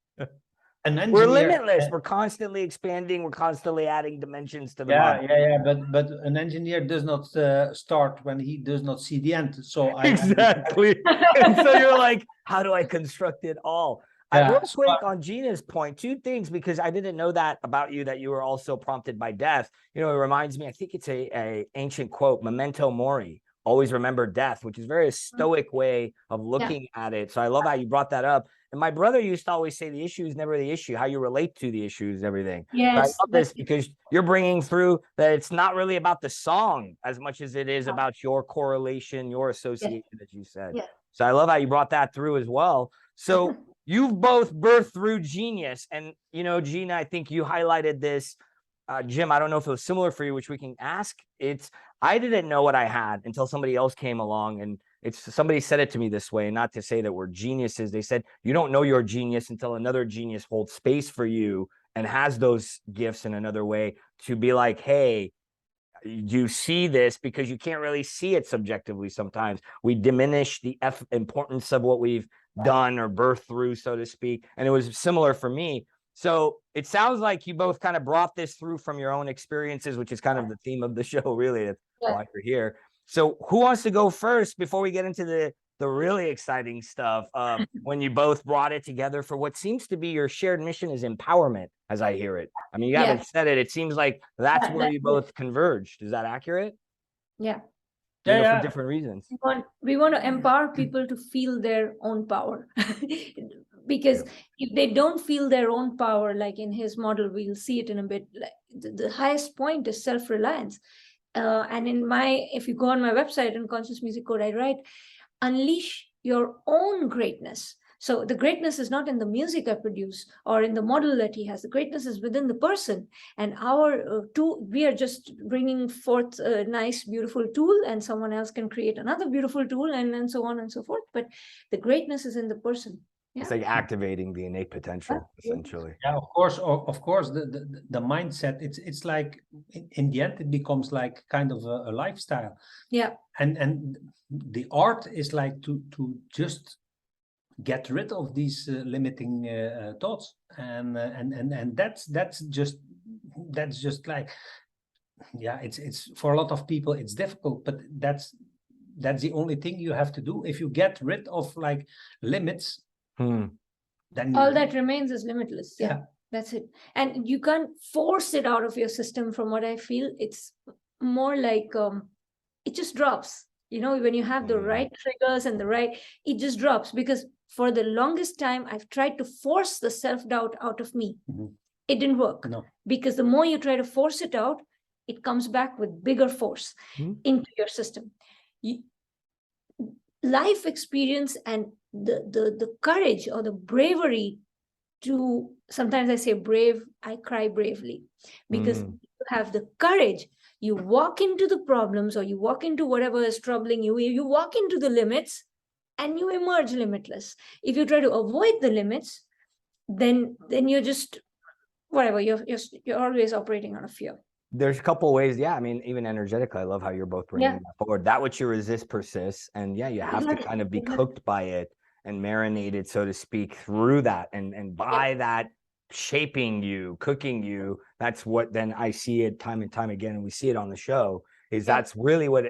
an engineer, we're limitless. We're constantly expanding. We're constantly adding dimensions to the model. Yeah. But an engineer does not start when he does not see the end. So exactly. And so you're like, how do I construct it all? Real quick on Jeena's point, 2 things, because I didn't know that about you, that you were also prompted by death. You know, it reminds me, I think it's a ancient quote, memento mori, always remember death, which is a very stoic way of looking at it. So I love how you brought that up. And my brother used to always say the issue is never the issue, how you relate to the issue is everything. Yes. So I love this because you're bringing through that it's not really about the song as much as it is about your correlation, your association, as you said. Yeah. So I love how you brought that through as well. So you've both birthed through genius. And, you know, Jeena, I think you highlighted this. Jim, I don't know if it was similar for you, which we can ask. I didn't know what I had until somebody else came along, and somebody said it to me this way, and not to say that we're geniuses. They said, you don't know you're a genius until another genius holds space for you and has those gifts in another way to be like, hey, you see this, because you can't really see it subjectively. Sometimes we diminish the importance of what we've done or birthed through, so to speak. And it was similar for me. So it sounds like you both kind of brought this through from your own experiences, which is kind of the theme of the show, really. That's why you're here. So who wants to go first before we get into the really exciting stuff of when you both brought it together for what seems to be your shared mission is empowerment, as I hear it. I mean, you haven't said it. It seems like that's where you both converged. Is that accurate? Yeah. For different reasons. We want to empower people to feel their own power. Because if they don't feel their own power, like in his model, we'll see it in a bit, like the highest point is self-reliance. And if you go on my website in Conscious Music Code, I write, unleash your own greatness. So the greatness is not in the music I produce or in the model that he has. The greatness is within the person. And our tool, we are just bringing forth a nice, beautiful tool, and someone else can create another beautiful tool, and so on and so forth. But the greatness is in the person. Yeah. It's like activating the innate potential, essentially. Yeah, of course, the mindset. It's like in the end, it becomes like kind of a lifestyle. Yeah. And the art is like to just get rid of these limiting thoughts, and that's just like, yeah, it's for a lot of people it's difficult, but that's the only thing you have to do. If you get rid of like limits, then all that remains is limitless. Yeah, that's it. And you can't force it out of your system. From what I feel, it's more like it just drops. You know, when you have the right triggers and it just drops. Because for the longest time, I've tried to force the self-doubt out of me. It didn't work. No. Because the more you try to force it out, it comes back with bigger force into your system. Life experience and the courage or the bravery to, sometimes I say brave, I cry bravely, because you have the courage. You walk into the problems, or you walk into whatever is troubling you, you walk into the limits and you emerge limitless. If you try to avoid the limits, then you're just whatever, you're always operating out of fear. There's a couple of ways. Yeah, I mean, even energetically, I love how you're both bringing that forward. That which you resist persists, and you have to kind of be cooked by it and marinated, so to speak, through that, and by that shaping you, cooking you. That's what then I see it time and time again, and we see it on the show. Is that's really what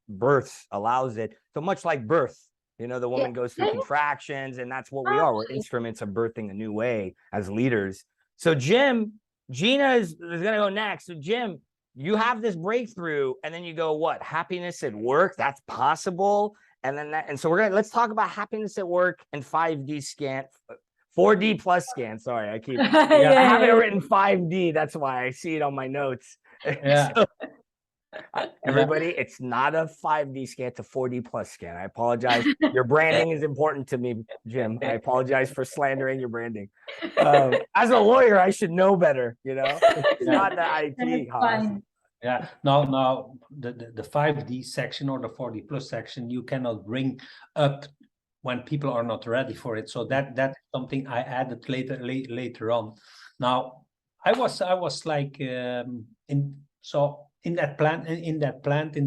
birth allows it. So much like birth, you know, the woman goes through contractions, and that's what we are. We're instruments of birthing a new way as leaders. So Jeena is going to go next. So Jim, you have this breakthrough, and then you go, what? Happiness at work? That's possible. And then so let's talk about happiness at work and 5D scan, 4D plus scan. Sorry, I have it written 5D. That's why I see it on my notes. So, everybody, it's not a 5D scan, it's a 4D plus scan. I apologize. Your branding is important to me, Jim. I apologize for slandering your branding. As a lawyer, I should know better, you know? It's not the IT. Yeah, now the 5D section or the 4D plus section, you cannot bring up when people are not ready for it. So that's something I added later on. Now, I was like in that plant, in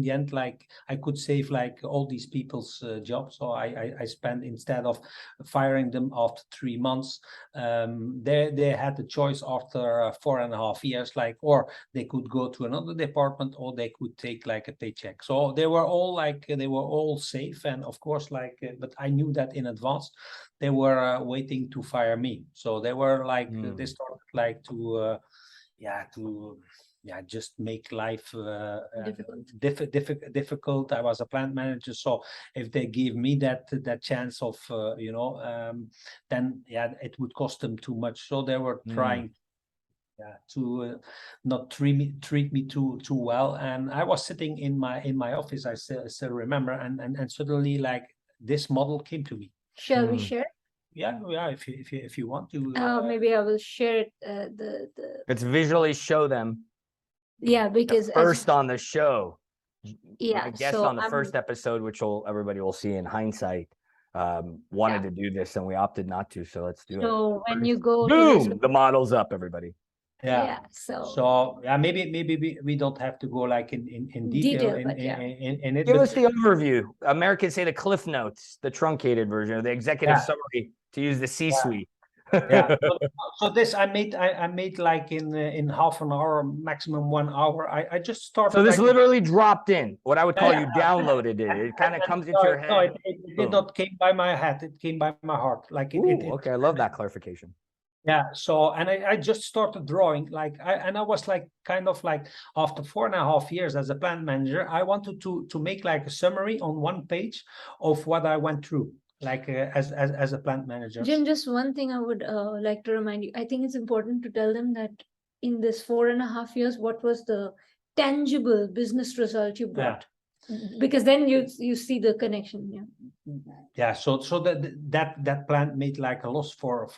the end, like I could save like all these people's jobs. So I spent, instead of firing them after 3 months, they had the choice after 4.5 years, like, or they could go to another department, or they could take like a paycheck. So they were all safe, and of course, like, but I knew that in advance they were waiting to fire me. So they were like they started like to just make life difficult. I was a plant manager, so if they give me that chance of then it would cost them too much. So they were trying to not treat me too well. And I was sitting in my office, I still remember, and suddenly like this model came to me. Shall we share? Yeah, if you want to. Maybe I will share it. Let's visually show them. Yeah, because first on the show, I guess on the first episode, which everybody will see in hindsight, wanted to do this, and we opted not to. So let's do it. So when you go, boom, the model's up, everybody. Yeah. So maybe we don't have to go like in detail in it. Give us the overview. Americans say the cliff notes, the truncated version, or the executive summary, to use the C-suite. Yeah. So this I made like in half an hour, maximum 1 hour. I just started. So this like, literally dropped in. What I would call Yeah, you downloaded it. It kind of comes into no, your no, head. it did Boom. not came by my head. It came by my heart. Like Ooh, okay. I love that clarification. Yeah. So, and I just started drawing. I was like kind of like after 4.5 years as a plant manager, I wanted to make like a summary on one page of what I went through, like as a plant manager. Jim, just one thing I would like to remind you. I think it's important to tell them that in this 4.5 years, what was the tangible business result you brought? Because then you see the connection. Yeah. Yeah, so that plant made like a loss for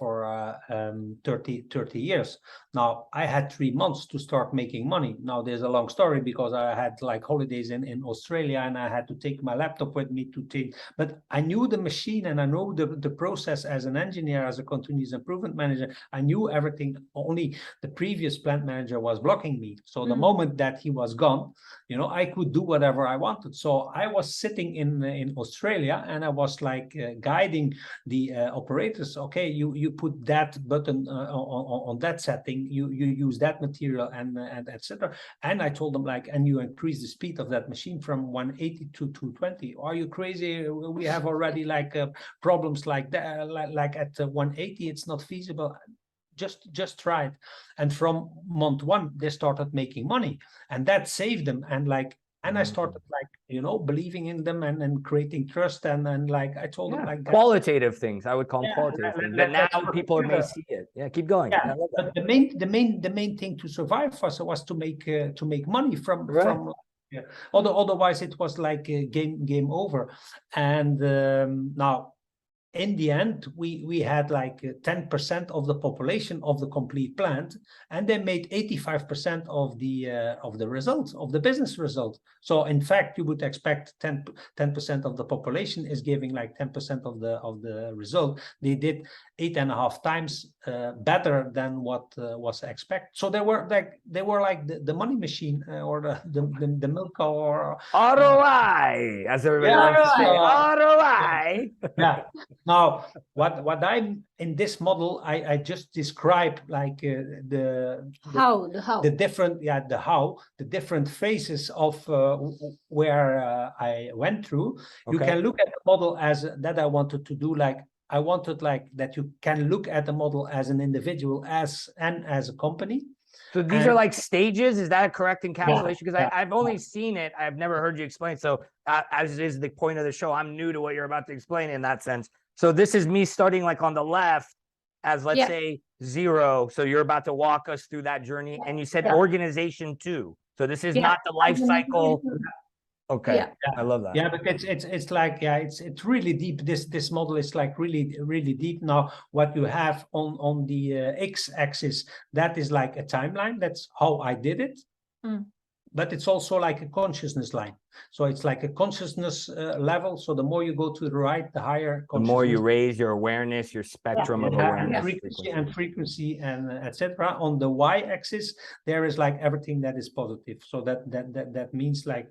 30 years. Now I had 3 months to start making money. Now there's a long story because I had like holidays in Australia and I had to take my laptop with me to take, but I knew the machine and I know the process as an engineer, as a continuous improvement manager. I knew everything. Only the previous plant manager was blocking me. So the moment that he was gone, I could do whatever I wanted. So I was sitting in Australia and I was like guiding the operators. Okay, you put that button on that setting. You use that material and etc. And I told them like, and you increase the speed of that machine from 180 to 220. Are you crazy? We have already like problems like that. Like at 180, it's not feasible. Just try it. And from month 1 they started making money and that saved them. And I started like believing in them and creating trust and like I told them like qualitative things. I would call them qualitative things that now people may see it. Yeah, keep going. Yeah, but the main thing to survive for us was to make money from yeah. Otherwise it was like game over. And now in the end, we had like 10% of the population of the complete plant, and they made 85% of the results of the business result. So in fact, you would expect 10% of the population is giving like 10% of the result. They did 8.5 times better than what was expected. So they were like the money machine or the milk or ROI, as everybody likes to say. ROI. Yeah. Now, what I'm in this model, I just describe like the different phases of where I went through. Okay. You can look at the model as that I wanted to do. Like I wanted like that you can look at the model as an individual as a company. So these are like stages. Is that a correct encapsulation? Because I've only seen it. I've never heard you explain. So as is the point of the show, I'm new to what you're about to explain in that sense. So this is me starting like on the left as let's say 0. So you're about to walk us through that journey. And you said organization 2. So this is not the life cycle. Okay. Yeah. I love that. Yeah, but it's like it's really deep. This model is like really deep. Now what you have on the x-axis, that is like a timeline. That's how I did it. But it's also like a consciousness line. So it's like a consciousness level. So the more you go to the right, the higher the more you raise your awareness, your spectrum of awareness, frequency and etc. On the y-axis, there is like everything that is positive. So that means like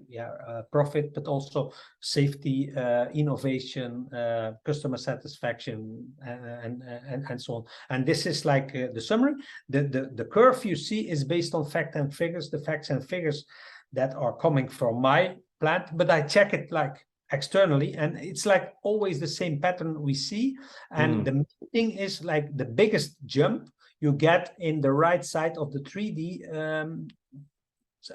profit, but also safety, innovation, customer satisfaction, and so on. And this is like the summary. The curve you see is based on facts and figures. The facts and figures that are coming from my plant, but I check it like externally, and it's like always the same pattern we see. And the main thing is like the biggest jump you get in the right side of the 3D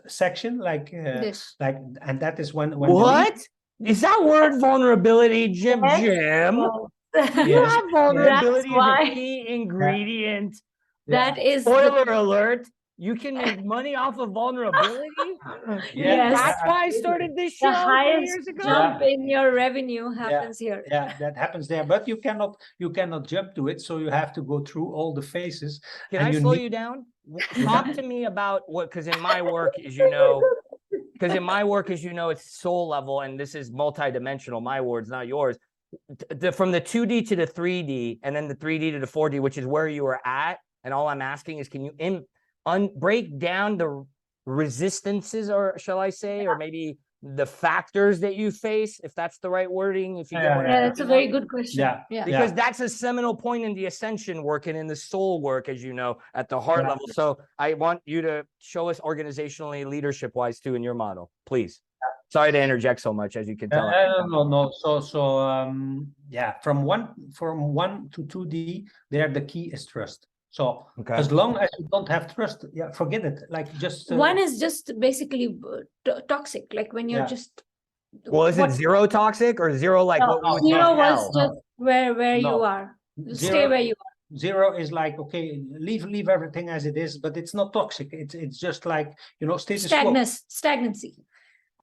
section, like and that is when what is that word vulnerability, Jim? You have vulnerability as a key ingredient. That is spoiler alert. You can make money off of vulnerability. That's why I started this show. The highest years ago. Jump in your revenue happens here. Yeah, that happens there, but you cannot jump to it. So you have to go through all the phases. Can I slow you down? Talk to me about what, because in my work, as you know, it's soul level, and this is multidimensional. My words, not yours. From the 2D to the 3D, and then the 3D to the 4D, which is where you were at. And all I'm asking is, can you break down the resistances, or shall I say, or maybe the factors that you face, if that's the right wording, if you get what I'm Yeah, that's a talking very about? good question. Yeah. Because that's a seminal point in the ascension work and in the soul work, as you know, at the heart level. So I want you to show us organizationally, leadership wise too, in your model, please. Sorry to interject so much, as you can tell. No. Yeah, from one to 2D, there the key is trust. So as long as you don't have trust, forget it. Like just one is just basically toxic, like when you're just. Well, is it zero toxic or zero like what we would zero call was hell? just where you are. Stay where you are. Zero is like, okay, leave everything as it is, but it's not toxic. It's just like, status quo. Stagnancy.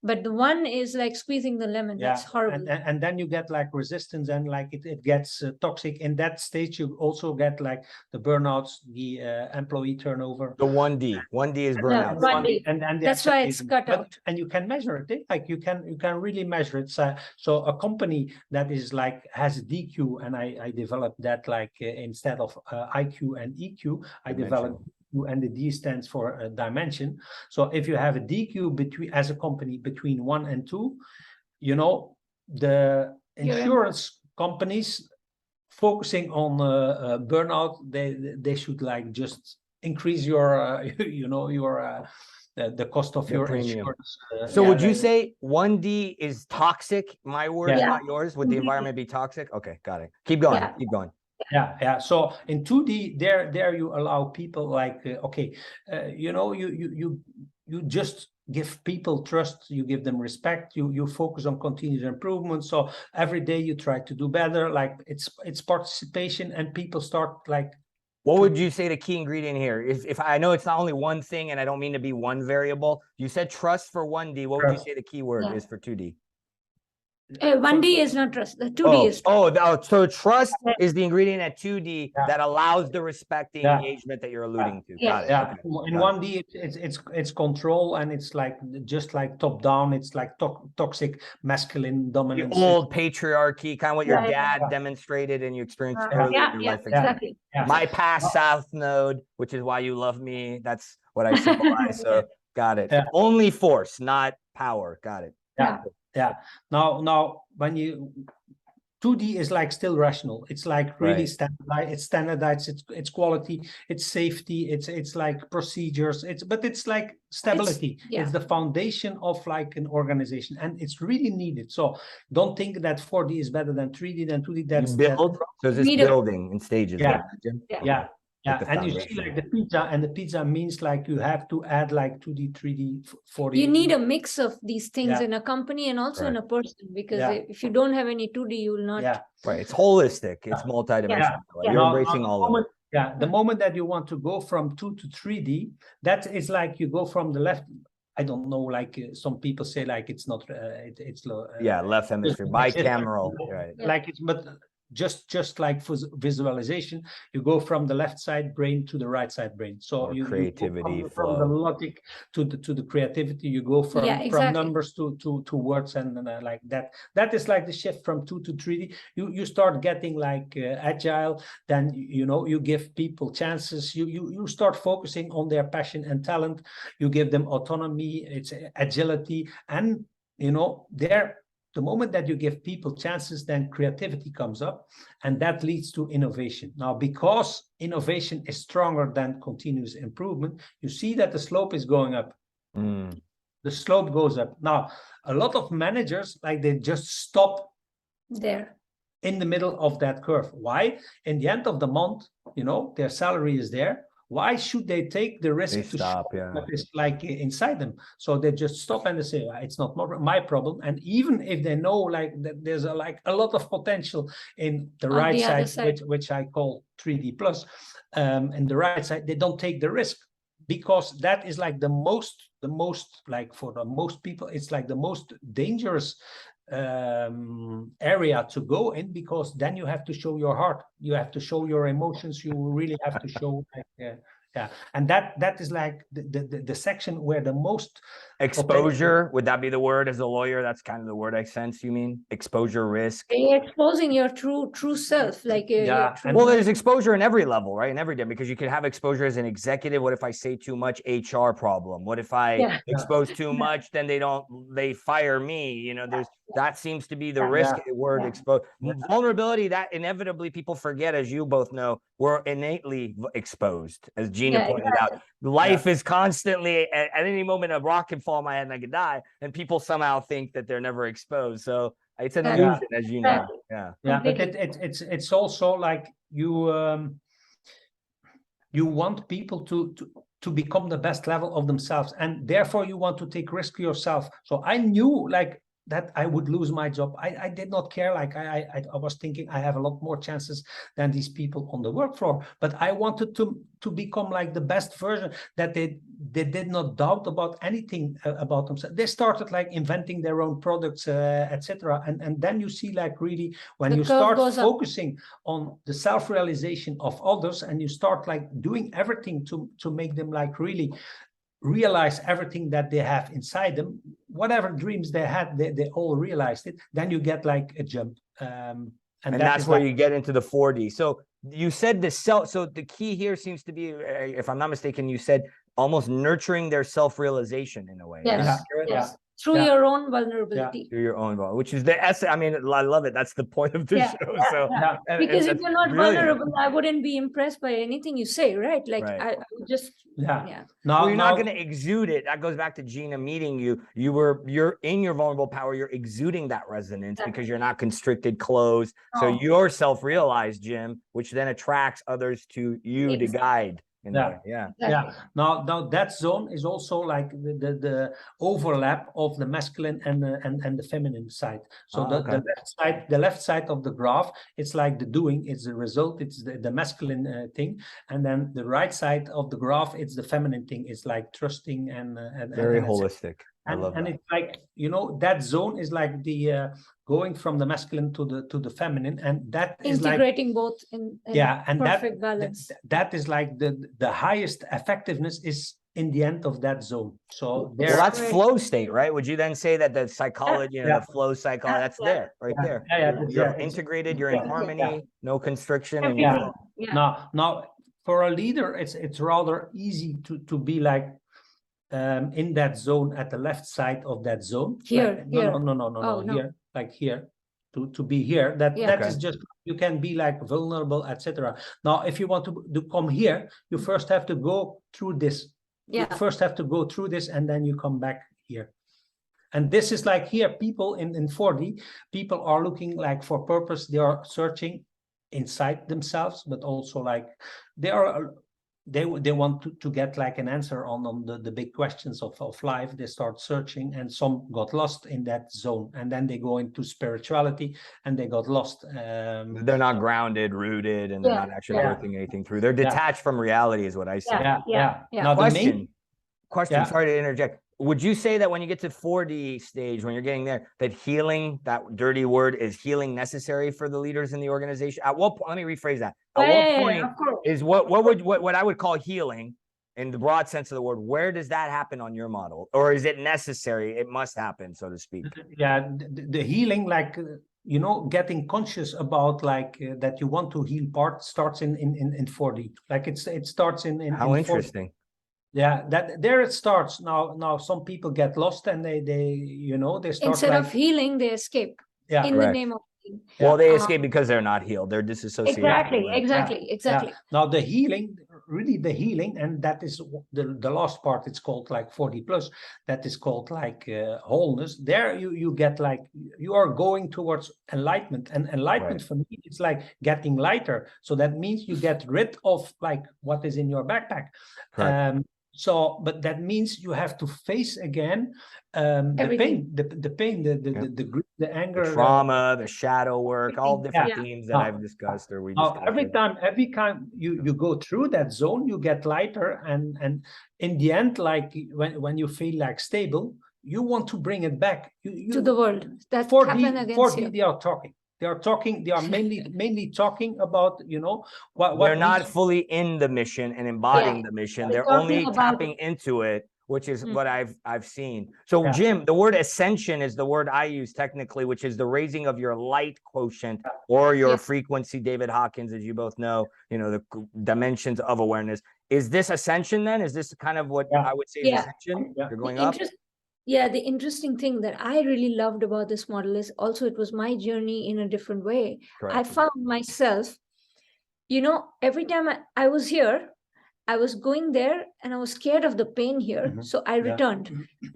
But the one is like squeezing the lemon. That's horrible. And then you get like resistance, and like it gets toxic. In that stage, you also get like the burnouts, the employee turnover. The 1D is burnout. 1D. And that's why it's cut out. And you can measure it. Like you can really measure it. So a company that is like has a DQ, and I developed that like instead of IQ and EQ, I developed. And the D stands for dimension. So if you have a DQ as a company between 1 and 2, the insurance companies focusing on burnout, they should like just increase your the cost of your premium. Insurance. So would you say 1D is toxic? My words, not yours. Would the environment be toxic? Okay, got it. Keep going. Keep going. So in 2D, there you allow people like you just give people trust, you give them respect, you focus on continuous improvement. So every day you try to do better. Like it's participation, and people start like. What would you say the key ingredient here is? If I know it's not only one thing, and I don't mean to be one variable. You said trust for 1D. What would you say the key word is for 2D? 1D is not trust. The 2D is trust. So trust is the ingredient at 2D that allows the respect, the engagement that you're alluding to. Got it. Okay. In 1D, it's control, and it's like just like top down. It's like toxic masculine dominance. The old patriarchy, kind of what your dad demonstrated and you experienced early in your life. Exactly. My past South node, which is why you love me. That's what I symbolize. So got it. Only force, not power. Got it. Now when you 2D is like still rational. It's like really standardized. It's standardized. It's quality. It's safety. It's like procedures. But it's like stability. It's the foundation of like an organization, and it's really needed. So don't think that 4D is better than 3D than 2D. That's build. So it's building in stages. Yeah, and you see like the pizza means like you have to add like 2D, 3D, 4D. You need a mix of these things in a company and also in a person, because if you don't have any 2D, you will not. Right, it's holistic, it's multidimensional. You're embracing all of it. The moment that you want to go from 2 to 3D, that is like you go from the left. I don't know, like some people say like it's not, it's low. Left hemisphere, bicameral. Like it's, but just like for visualization, you go from the left side brain to the right side brain. So you creativity go from the logic to the creativity. You go from numbers to words, and like that. That is like the shift from 2 to 3D. You start getting like agile. Then you give people chances. You start focusing on their passion and talent. You give them autonomy. It's agility, and the moment that you give people chances, then creativity comes up, and that leads to innovation. Now, because innovation is stronger than continuous improvement, you see that the slope is going up. The slope goes up. Now, a lot of managers, like they just stop there in the middle of that curve. Why? In the end of the month, their salary is there. Why should they take the risk to stop what is like inside them? So they just stop and they say, it's not my problem. And even if they know like that there's a lot of potential in the right side, which I call 3D plus, in the right side, they don't take the risk, because that is like the most like for the most people, it's like the most dangerous area to go in, because then you have to show your heart, you have to show your emotions, you really have to show like and that is like the section where the most Exposure, would that be the word as a lawyer? That's kind of the word I sense, you mean? Exposure risk. You're exposing your true self, like your true. Well, there's exposure in every level, right? In every day, because you could have exposure as an executive. What if I say too much? HR problem. What if I expose too much? Then they fire me. You know, that seems to be the risk word exposed. Vulnerability, that inevitably people forget, as you both know, we're innately exposed, as Jeena pointed out. Life is constantly, at any moment, a rock can fall on my head and I could die, and people somehow think that they're never exposed. So it's an illusion, as you know. But it's also like you want people to become the best level of themselves, and therefore you want to take risk yourself. So I knew like that I would lose my job. I did not care. Like I was thinking I have a lot more chances than these people on the work floor, but I wanted to become like the best version, that they did not doubt about anything about themselves. They started like inventing their own products, etc. And then you see like really when you start focusing on the self-realization of others, and you start like doing everything to make them like really realize everything that they have inside them, whatever dreams they had, they all realized it. Then you get like a jump, and that's where you get into the 4D. So you said so the key here seems to be, if I'm not mistaken, you said almost nurturing their self-realization in a way. Yes. Through your own vulnerability. Through your own vulnerability, whiwhich is the essence. I mean, I love it. That's the point of the show. So because if you're not vulnerable, I wouldn't be impressed by anything you say, right? Like I would just No, you're not going to exude it. That goes back to Jeena meeting you. You're in your vulnerable power. You're exuding that resonance because you're not constricted, closed. So you're self-realized, Jim, which then attracts others to you to guide. Now that zone is also like the overlap of the masculine and the feminine side. So the left side of the graph, it's like the doing, it's the result, it's the masculine thing, and then the right side of the graph, it's the feminine thing. It's like trusting and very holistic. I love that. And it's like, you know, that zone is like the going from the masculine to the feminine, and that is integrating both in and perfect balance. That is like the highest effectiveness is in the end of that zone. So that's flow state, right? Would you then say that the psychology, the flow psychology, that's there, right there? You're integrated, you're in harmony, no constriction, and now for a leader, it's rather easy to be like in that zone at the left side of that zone. Here, here, like here, to be here. That is just, you can be like vulnerable, etc. Now, if you want to come here, you first have to go through this. You first have to go through this, and then you come back here. And this is like here, people in 4D, people are looking like for purpose. They are searching inside themselves, but also like they want to get like an answer on the big questions of life. They start searching, and some got lost in that zone, and then they go into spirituality and they got lost. They're not grounded, rooted, and they're not actually working anything through. They're detached from reality is what I say. Now, question, sorry to interject. Would you say that when you get to 4D stage, when you're getting there, that healing, that dirty word, is healing necessary for the leaders in the organization? At what point, let me rephrase that. At what point is what I would call healing in the broad sense of the word, where does that happen on your model? Or is it necessary? It must happen, so to speak. The healing, like, you know, getting conscious about like that you want to heal part starts in 4D. Like it starts in how interesting. 4D. That there it starts. Now some people get lost, and they you know, they start instead of healing, they escape in the name of healing. Well, they escape because they're not healed. They're disassociated. Exactly. Now the healing, really the healing, and that is the last part. It's called like 4D plus. That is called like wholeness. There you get like, you are going towards enlightenment, and enlightenment for me, it's like getting lighter. So that means you get rid of like what is in your backpack. So, but that means you have to face again the pain, the grief, the anger, the trauma, the shadow work, all different themes that I've discussed or we discussed. Every time you go through that zone, you get lighter, and in the end, like when you feel like stable, you want to bring it back to the world. That 4D, they are talking. They are mainly talking about, you know, what they're not fully in the mission and embodying the mission. They're only tapping into it which is Mm. what I've seen. So Yeah. Jim, the word ascension is the word I use technically, which is the raising of your light quotient or your Yeah. frequency. David Hawkins, as you both know, the dimensions of awareness. Is this ascension then? Is this kind of what I would say is Yeah. ascension? Yeah. You're going up? The interesting thing that I really loved about this model is also it was my journey in a different way. Correct. I found myself, every time I was here, I was going there and I was scared of the pain here. Mhm. So I Yeah. returned.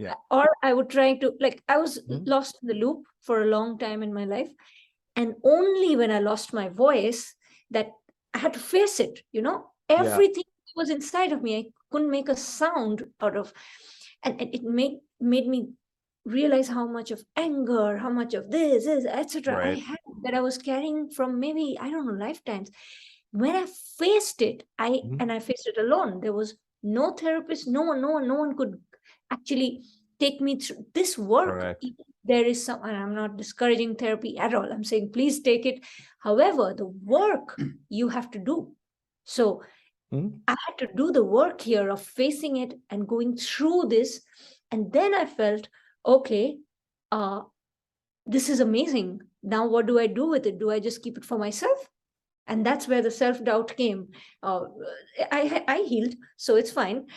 Yeah. Or I would try to, I was Mhm. lost in the loop for a long time in my life. And only when I lost my voice that I had to face it, everything was inside of me. I couldn't make a sound out of, and it made me realize how much of anger, how much of this, etc. I Right. had that I was carrying from maybe, I don't know, lifetimes. When I faced it, Mhm. and I faced it alone. There was no therapist, no one could actually take me through this work. Correct. There is some, and I'm not discouraging therapy at all. I'm saying please take it. However, the work you have to do. So Mhm. I had to do the work here of facing it and going through this. And then I felt, okay, this is amazing. Now what do I do with it? Do I just keep it for myself? And that's where the self-doubt came. I healed, so it's fine,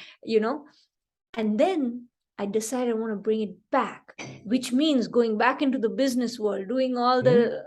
and then I decided I want to bring it back, which means going back into the business world, doing all the,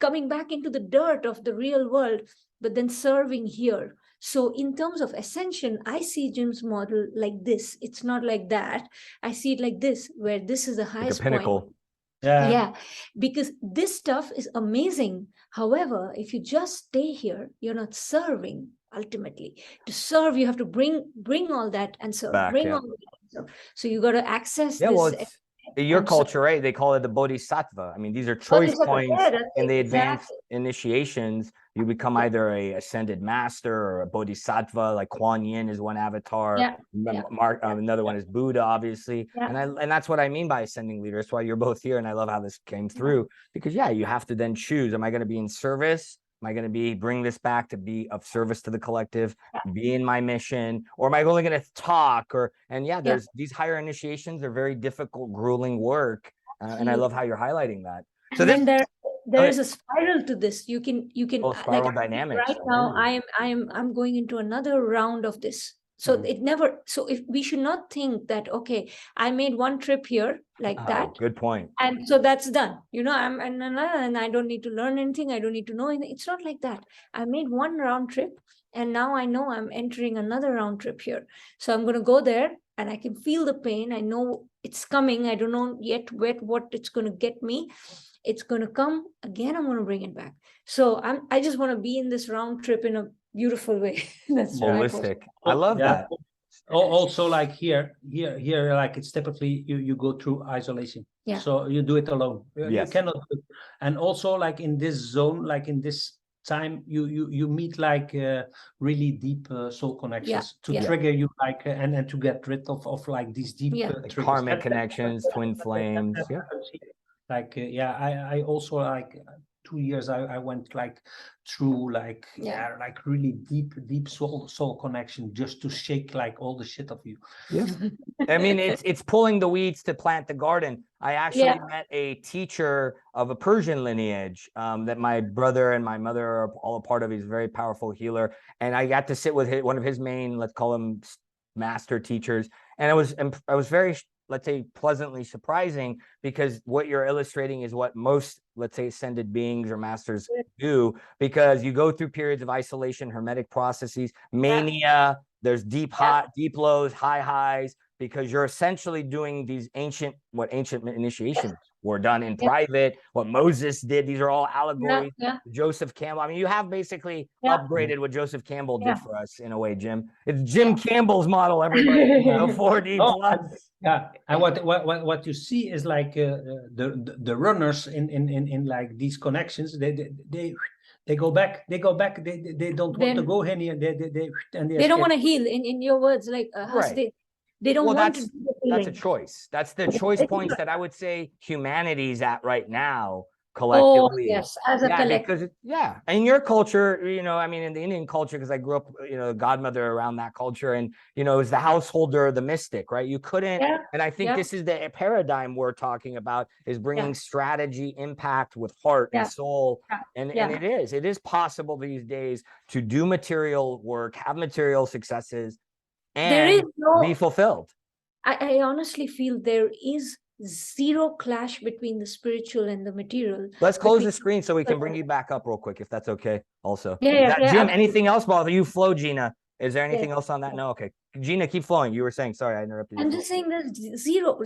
coming back into the dirt of the real world, but then serving here. So in terms of ascension, I see Jim's model like this. It's not like that. I see it like this, where this is the highest pinnacle. point. Yeah. Because this stuff is amazing. However, if you just stay here, you're not serving. Ultimately, to serve, you have to bring all that and serve. Back, bring yeah. all that and serve. So you got to access Yeah, this. well, it's in your and so- culture, right? They call it the bodhisattva. I mean, these are choice Bodhisattva, points yeah, that's in the exactly. advanced initiations. You become either a ascended master or a bodhisattva, like Kuan Yin is one avatar. Yeah, Another one is Buddha, obviously. Yeah. And that's what I mean by ascending leader. That's why you're both here. And I love how this came through because you have to then choose. Am I going to be in service? Am I going to bring this back to be of service to the collective, be in my mission, or am I only going to talk? There's these higher initiations. They're very difficult, grueling work, and I love how you're highlighting that. So then there is a spiral to this. You can spiral dynamics. Right now, I'm going into another round of this. So it never. So if we should not think that I made one trip here like that. Good point. And so that's done. I'm and I don't need to learn anything. I don't need to know anything. It's not like that. I made one round trip, and now I know I'm entering another round trip here. So I'm going to go there, and I can feel the pain. I know it's coming. I don't know yet what it's going to get me. It's going to come again. I'm going to bring it back. So I just want to be in this round trip in a beautiful way. That's holistic. I love that. Also, like here, like it's typically you go through isolation. Yeah. So you do it alone. Yes. You cannot. And also, like in this zone, like in this time, you meet like really deep soul connections to trigger you, like and to get rid of like these deep like karmic connections, twin flames. Like I also like 2 years I went like through like like really deep soul connection just to shake like all the shit of you. I mean, it's pulling the weeds to plant the garden. I actually met a teacher of a Persian lineage that my brother and my mother are all a part of. He's a very powerful healer, and I got to sit with one of his main, let's call him master teachers, and I was very, let's say, pleasantly surprising, because what you're illustrating is what most, let's say, ascended beings or masters do, because you go through periods of isolation, hermetic processes, mania, there's deep lows, high highs, because you're essentially doing these ancient initiations were done in private, what Moses did. These are all allegories. Joseph Campbell. I mean, you have basically upgraded what Joseph Campbell did for us in a way, Jim. It's Jim Campbell's model, everybody. The 4D plus. Yeah, and what you see is like the runners in like these connections. They go back. They don't want to go here. They don't want to heal. In your words, like they don't want to do the that's a choice. That's the choice points that I would say humanity's at right now. collectively. yes, as a Yeah, collective. because in your culture, I mean, in the Indian culture, because I grew up, godmother around that culture, and it was the householder, the mystic, right? You couldn't, Yeah, and I think yeah, this is the paradigm we're talking about, is bringing yeah, strategy, impact with heart and yeah, soul, yeah, and yeah. it is possible these days to do material work, have material successes, There is and be no, fulfilled. I honestly feel there is zero clash between the spiritual and the material. Let's close Between the screen so we can bring you back up real quick, if that's okay. Also, yeah, Jim, absolutely. anything else while you flow, Jeena? Is there Yeah. anything else on that? No, okay. Jeena, keep flowing. You were saying, sorry, I interrupted you. I'm just saying there's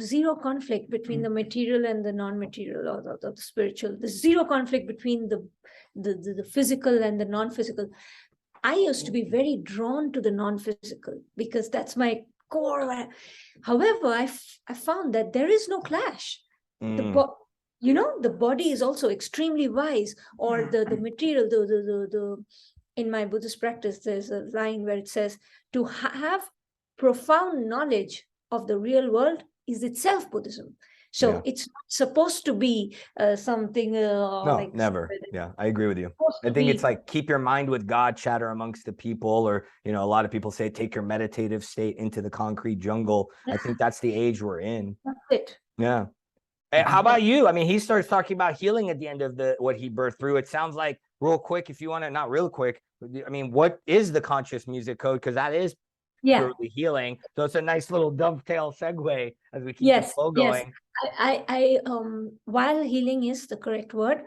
zero conflict between the material and the non-material, or the spiritual. There's zero conflict between the physical and the non-physical. I used to be very drawn to the non-physical because that's my core. However, I found that there is no clash. The body is also extremely wise, or the material, the in my Buddhist practice, there's a line where it says to have profound knowledge of the real world is itself Buddhism. So it's not supposed to be something No, like never. Yeah, I agree with you. supposed I to think it's be. like keep your mind with God, chatter amongst the people, or a lot of people say take your meditative state into the concrete jungle. I think that's the age we're in. That's it. Yeah. How about you? I mean, he starts talking about healing at the end of what he birthed through. It sounds like, real quick, if you want to, not real quick, I mean, what is the conscious music code? Because that is purely healing. So it's a nice little dovetail segue as we keep the flow going. I while healing is the correct word,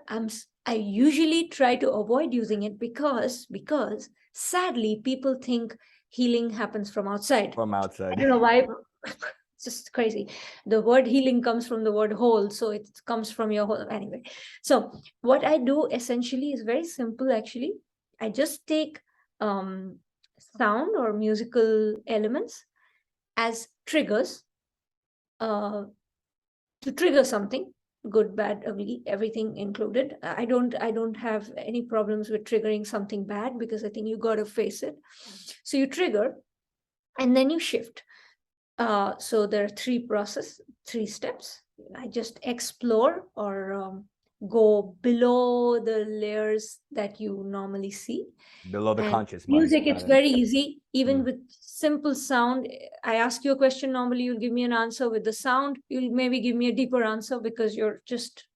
I usually try to avoid using it because sadly people think healing happens from outside. From outside. I don't know why. It's just crazy. The word healing comes from the word whole, so it comes from your whole. Anyway, so what I do essentially is very simple. Actually, I just take sound or musical elements as triggers to trigger something, good, bad, ugly, everything included. I don't have any problems with triggering something bad, because I think you got to face it. So you trigger and then you shift. So there are three steps. I just explore or go below the layers that you normally see. Below the And conscious mind. music, it's very easy. Even with simple sound, I ask you a question, normally you'll give me an answer. With the sound, you'll maybe give me a deeper answer, because you're just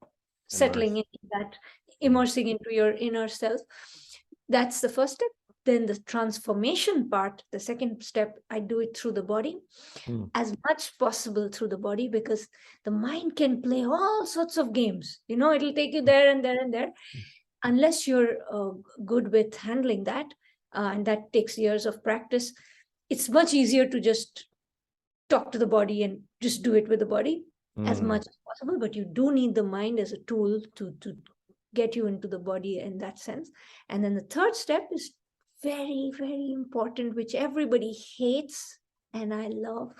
settling in that, immersing into your inner self. That's the first step. Then the transformation part, the second step, I do it through the body, as much possible through the body, because the mind can play all sorts of games. It'll take you there and there and there. Unless you're good with handling that, and that takes years of practice, it's much easier to just talk to the body and just do it with the body as much as possible. But you do need the mind as a tool to get you into the body in that sense. And then the third step is very, very important, which everybody hates and I love,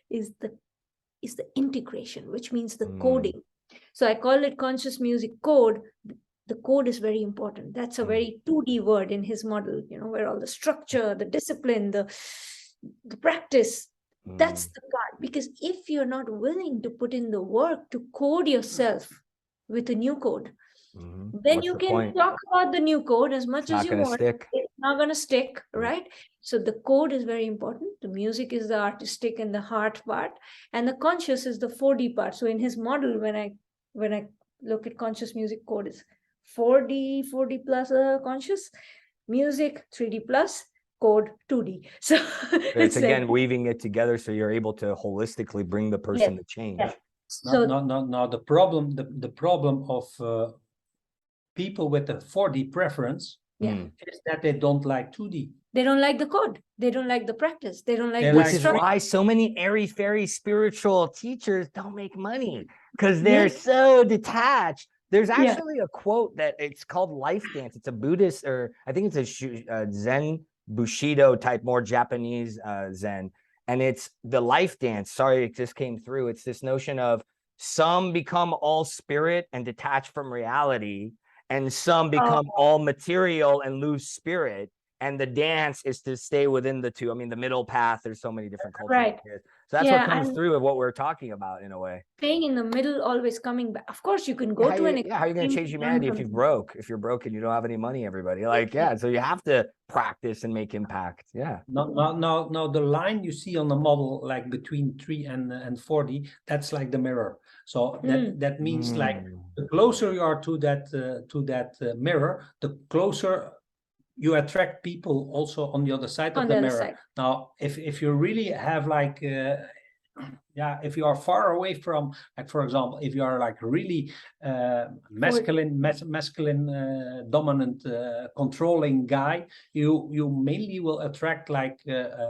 is the integration, which means the coding. So I call it conscious music code. The code is very important. That's a very 2D word in his model, where all the structure, the discipline, the practice, that's the part. Because if you're not willing to put in the work to code yourself with a new code, then What's you the can point? talk about the new code as much as you want. Stick. It's not going to stick, right? So the code is very important. The music is the artistic and the heart part, and the conscious is the 4D part. So in his model, when I look at conscious music code, is 4D plus conscious, music 3D plus, code 2D. So it's again weaving it together so you're able to holistically bring the person to change. Yeah. So no. The problem of people with a 4D preference is that they don't like 2D. They don't like the code. They don't like the practice. They don't like which is why so many airy-fairy spiritual teachers don't make money, because they're so detached. There's actually a quote that it's called life dance. It's a Buddhist, or I think it's a Zen Bushido type, more Japanese Zen. And it's the life dance. Sorry, it just came through. It's this notion of some become all spirit and detached from reality, and some become all material and lose spirit. and the dance is to stay within the two. I mean, the middle path, there's so many different cultures. Right. So that's Yeah, what comes and through of what we're talking about in a way. staying in the middle, always coming back. Of course, you can go to an Yeah, how are you going to extreme change to learn humanity if from you're broke? If you're broke and you don't have any money, everybody. Like, yeah, so you have to practice and make impact. Yeah. No, the line you see on the model, like between 3 and 40, that's like the mirror. So that means like the closer you are to that mirror, the closer you attract people also on the other side of the mirror. Now, if you really have like if you are far away from, like, for example, if you are like really masculine dominant controlling guy, you mainly will attract like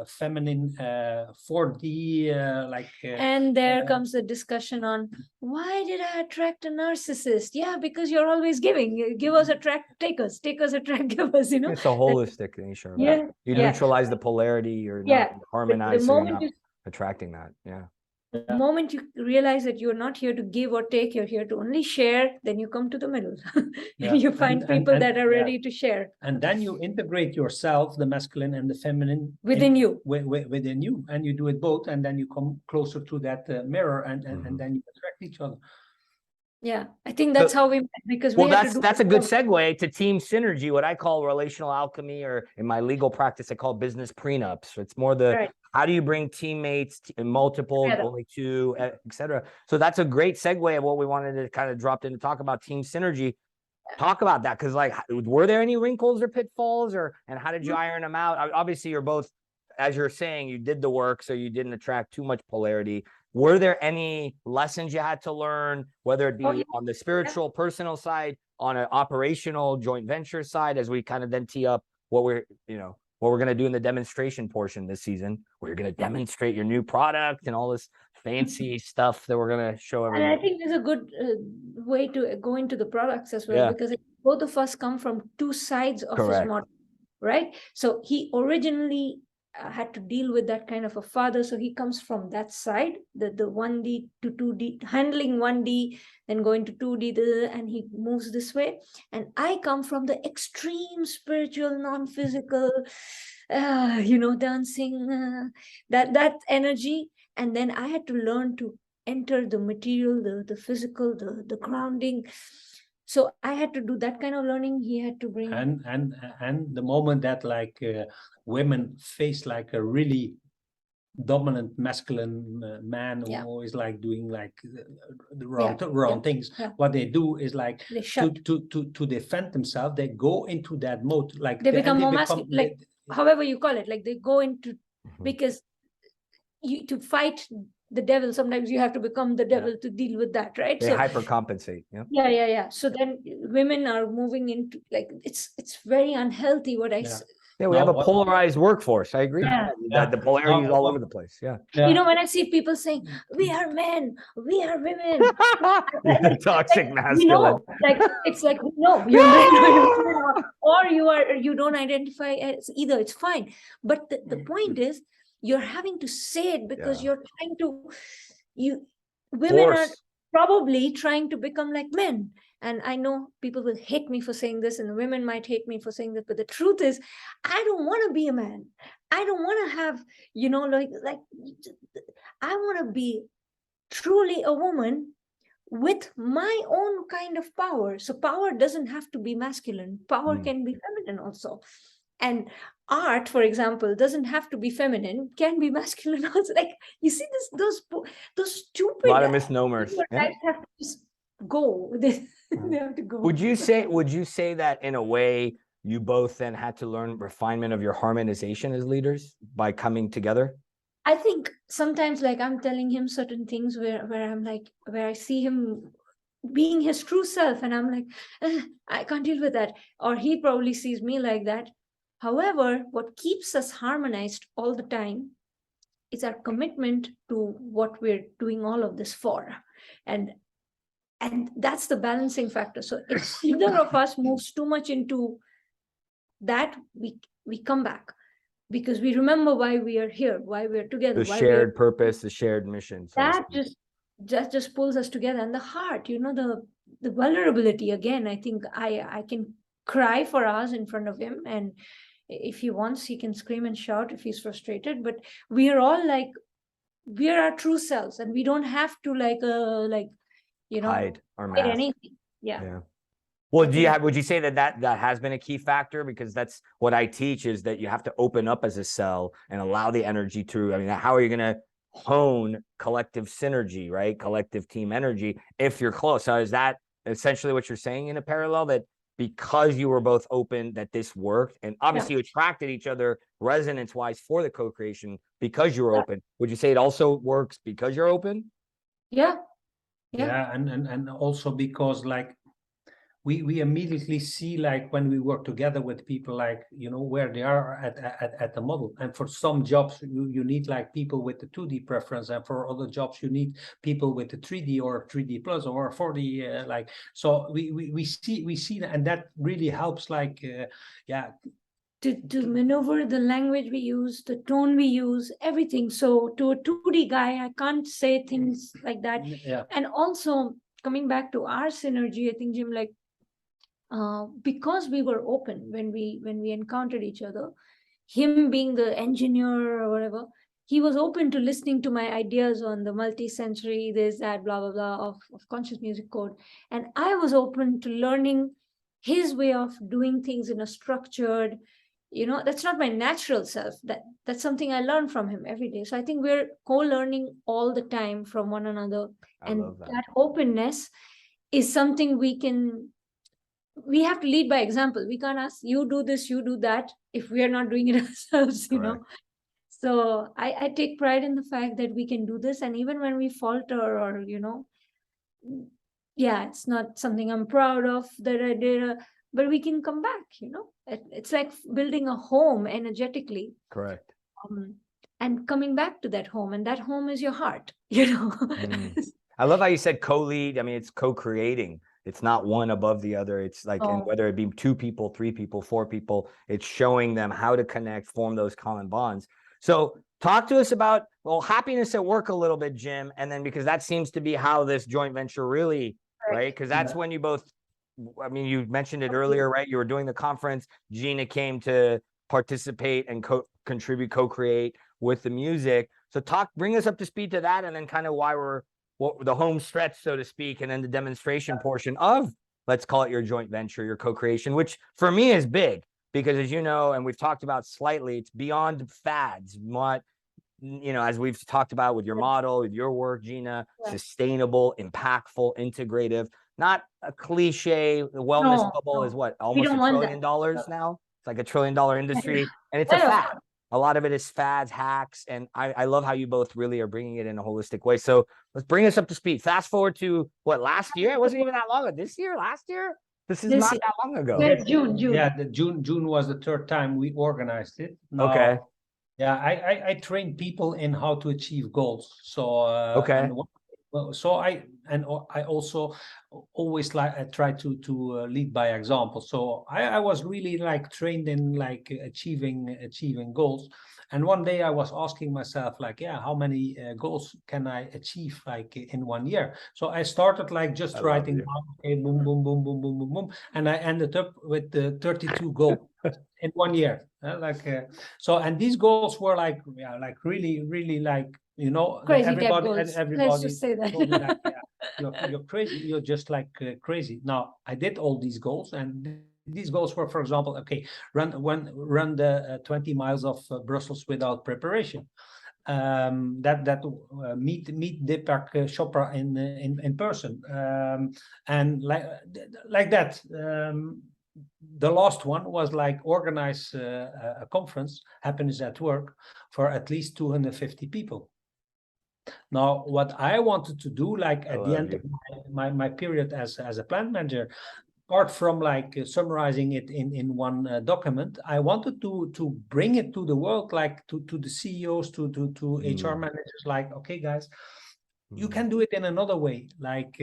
feminine 4D and there comes the discussion on why did I attract a narcissist? Yeah, because you're always giving. Give us, attract, take us, attract, give us, It's a holistic nature. Yeah. You neutralize the polarity, you're not harmonized, so you're not attracting that. Yeah. The moment you realize that you're not here to give or take, you're here to only share, then you come to the middle. And you find people that are ready to share. And then you integrate yourself, the masculine and the feminine, within you. Within you, and you do it both, and then you come closer to that mirror, and then you attract each other. Yeah, I think that's how we met, because that's a good segue to team synergy, what I call relational alchemy, or in my legal practice, I call business prenups. It's more how do you bring teammates in multiple, only two, etc. So that's a great segue of what we wanted to kind of drop in to talk about team synergy. Talk about that, because like, were there any wrinkles or pitfalls, and how did you iron them out? Obviously, you're both, as you're saying, you did the work, so you didn't attract too much polarity. Were there any lessons you had to learn, whether it be on the spiritual, personal side, on an operational joint venture side, as we kind of then tee up what we're going to do in the demonstration portion this season, where you're going to demonstrate your new product and all this fancy stuff that we're going to show everyone. And I think there's a good way to go into the products as well, because both of us come from two sides of his model, right? So he originally had to deal with that kind of a father, so he comes from that side, the 1D to 2D, handling 1D, then going to 2D, and he moves this way. And I come from the extreme spiritual, non-physical, dancing, that energy. And then I had to learn to enter the material, the physical, the grounding. So I had to do that kind of learning. He had to bring and the moment that like women face like a really dominant masculine man who is like doing like the wrong things, what they do is like to defend themselves, they go into that mode, like they become more masculine, like however you call it, like they go into because to fight the devil, sometimes you have to become the devil to deal with that, right? They hypercompensate. Yeah. So then women are moving into, like, it's very unhealthy what I say. Yeah, we have a polarized workforce. I agrgue. The polarity is all over the place. Yeah. When I see people saying, we are men, we are women. Toxic masculine. It's like, no, you're men, or you don't identify as either. It's fine. But the point is, you're having to say it because you're trying to, women are probably trying to become like men. And I know people will hate me for saying this, and women might hate me for saying this, but the truth is, I don't want to be a man. I don't want to have, I want to be truly a woman with my own kind of power. So power doesn't have to be masculine. Power can be feminine also. And art, for example, doesn't have to be feminine, can be masculine also. Like, you see those stupid, a lot of misnomers. Have to just go. They have to go. Would you say that in a way you both then had to learn refinement of your harmonization as leaders by coming together? I think sometimes, like, I'm telling him certain things where I'm like, where I see him being his true self, and I'm like, I can't deal with that. Or he probably sees me like that. However, what keeps us harmonized all the time is our commitment to what we're doing all of this for. And that's the balancing factor. So if either of us moves too much into that, we come back, because we remember why we are here, why we're together. The shared purpose, the shared mission. That just pulls us together. And the heart, the vulnerability, again, I think I can cry for hours in front of him, and If he wants, he can scream and shout if he's frustrated. But we are all like, we are our true selves, and we don't have to Hide our hide mask. anything. Yeah. Yeah. Well, I would you say that has been a key factor? Because that's what I teach, is that you have to open up as a cell and allow the energy to, I mean, how are you going to hone collective synergy, right? Collective team energy if you're close. So is that essentially what you're saying in a parallel, that because you were both open, that this worked? And obviously you attracted each other resonance wise for the co-creation because you were open. Would you say it also works because you're open? Yeah. And also because like we immediately see, like when we work together with people, like, you know, where they are at the model. And for some jobs you need like people with the 2D preference, and for other jobs you need people with the 3D or 3D plus or 4D, like, so we see that, and that really helps, like to maneuver the language we use, the tone we use, everything. So to a 2D guy, I can't say things like that. Yeah. And also coming back to our synergy, I think, Jim, like, because we were open when we encountered each other, him being the engineer or whatever, he was open to listening to my ideas on the multi-sensory, this, that, blah, blah, blah, of conscious music code. And I was open to learning his way of doing things in a structured, that's not my natural self. That's something I learn from him every day. So I think we're co-learning all the time from one another. I And love that. that openness is something we have to lead by example. We can't ask you do this, you do that, if we are not doing it ourselves, So I take pride in the fact that we can do this. And even when we falter or, it's not something I'm proud of that I did, but we can come back, It's like building a home energetically. Correct. And coming back to that home, and that home is your heart, I love how you said co-lead. I mean, it's co-creating. It's not one above the other. It's like, and whether it be 2 people, 3 people, 4 people, it's showing them how to connect, form those common bonds. So talk to us about, happiness at work a little bit, Jim. And then, because that seems to be how this joint venture really, right? Because that's when you both, I mean, you mentioned it earlier, right? You were doing the conference. Jeena came to participate and contribute, co-create with the music. So bring us up to speed to that, and then kind of why the home stretch, so to speak, and then the demonstration portion of, let's call it, your joint venture, your co-creation, which for me is big, because as you know, and we've talked about slightly, it's beyond fads. What, as we've talked about with your model, with your work, Jeena, sustainable, impactful, integrative, not a cliche. The wellness bubble is what, almost $1 trillion now? It's like $1 trillion industry, and it's a fad. A lot of it is fads, hacks, and I love how you both really are bringing it in a holistic way. So let's bring us up to speed. Fast forward to last year? It wasn't even that long ago. This year, last year? This is not that long ago. Yeah, June. Yeah, June was the 3rd time we organized it. Now, okay. Yeah, I train people in how to achieve goals. So okay. I also always I try to lead by example. So I was really like trained in like achieving goals. And one day I was asking myself, like, how many goals can I achieve like in 1 year? So I started like just writing down, okay, boom, boom, boom, boom, boom, boom, boom, and I ended up with the 32 goals in 1 year. So, and these goals were like, really, really like, crazy everybody, let's just say that. Like, you're crazy. You're just like crazy. Now, I did all these goals, and these goals were, for example, okay, run the 20 miles of Brussels without preparation. Meet Deepak Chopra in person, and like that. The last one was like organize a conference, Happiness at Work, for at least 250 people. Now, what I wanted to do, like at the end of my period as a plant manager, apart from like summarizing it in one document, I wanted to bring it to the world, like to the CEOs, to HR managers, like, okay, guys, you can do it in another way, like,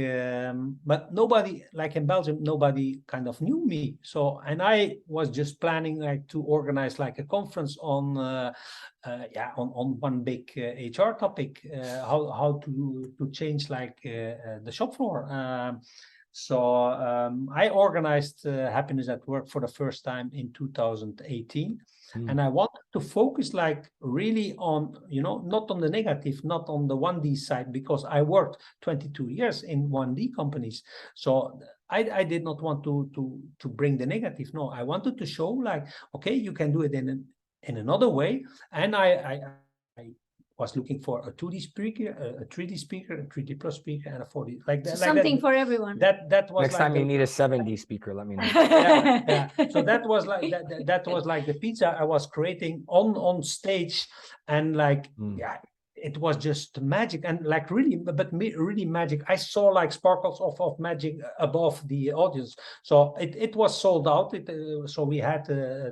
but nobody, like in Belgium, nobody kind of knew me. So, and I was just planning like to organize like a conference on one big HR topic, how to change like the shop floor. So I organized Happiness at Work for the first time in 2018. And I wanted to focus like really on, you know, not on the negative, not on the 1D side, because I worked 22 years in 1D companies. So I did not want to bring the negative. No, I wanted to show like, okay, you can do it in another way. And I was looking for a 2D speaker, a 3D speaker, a 3D plus speaker, and a 4D, like that. So something for everyone. That was next like time you need a 7D speaker, let me know. yeah. So that was like that was like the pizza I was creating on stage, and like yeah, it was just magic, and like really really magic. I saw like sparkles of magic above the audience. So it was sold out. So we had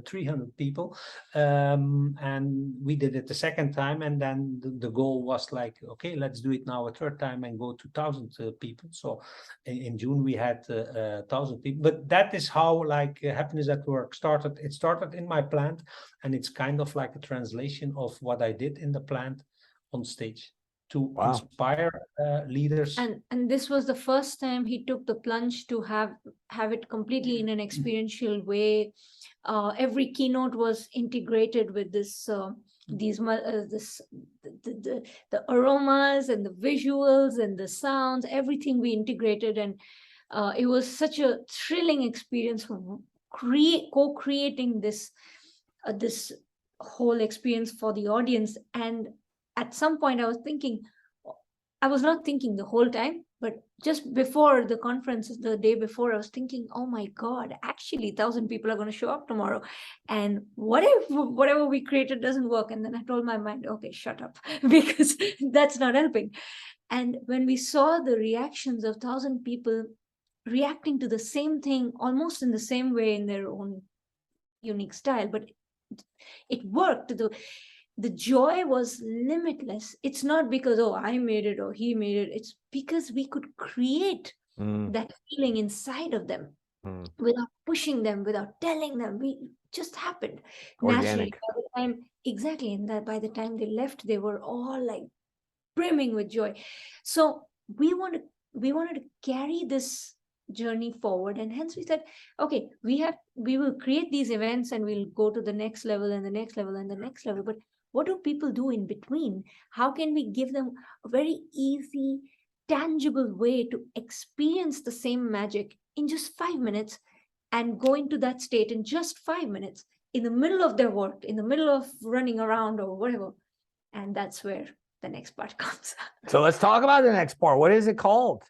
300 people, and we did it the second time, and then the goal was like, okay, let's do it now a third time and go to 1,000 people. So in June we had 1,000 people. But that is how like Happiness at Work started. It started in my plant, and it's kind of like a translation of what I did in the plant on stage to inspire leaders. And this was the first time he took the plunge to have it completely in an experiential way. Every keynote was integrated with this the aromas and the visuals and the sounds, everything we integrated, and it was such a thrilling experience for co-creating this whole experience for the audience. And at some point I was not thinking the whole time, but just before the conference, the day before, I was thinking, oh my God, actually 1,000 people are going to show up tomorrow. And what if whatever we created doesn't work? And then I told my mind, okay, shut up, because that's not helping. And when we saw the reactions of 1,000 people reacting to the same thing, almost in the same way in their own unique style, but it worked. The joy was limitless. It's not because, oh, I made it or he made it. It's because we could create that feeling inside of them without pushing them, without telling them. We just happened naturally. By the time, exactly, and that by the time they left, they were all like brimming with joy. So we wanted to carry this journey forward, and hence we said, okay, we will create these events, and we'll go to the next level and the next level and the next level. But what do people do in between? How can we give them a very easy, tangible way to experience the same magic in just 5 minutes and go into that state in just 5 minutes in the middle of their work, in the middle of running around or whatever? And that's where the next part comes. So let's talk about the next part. What is it called?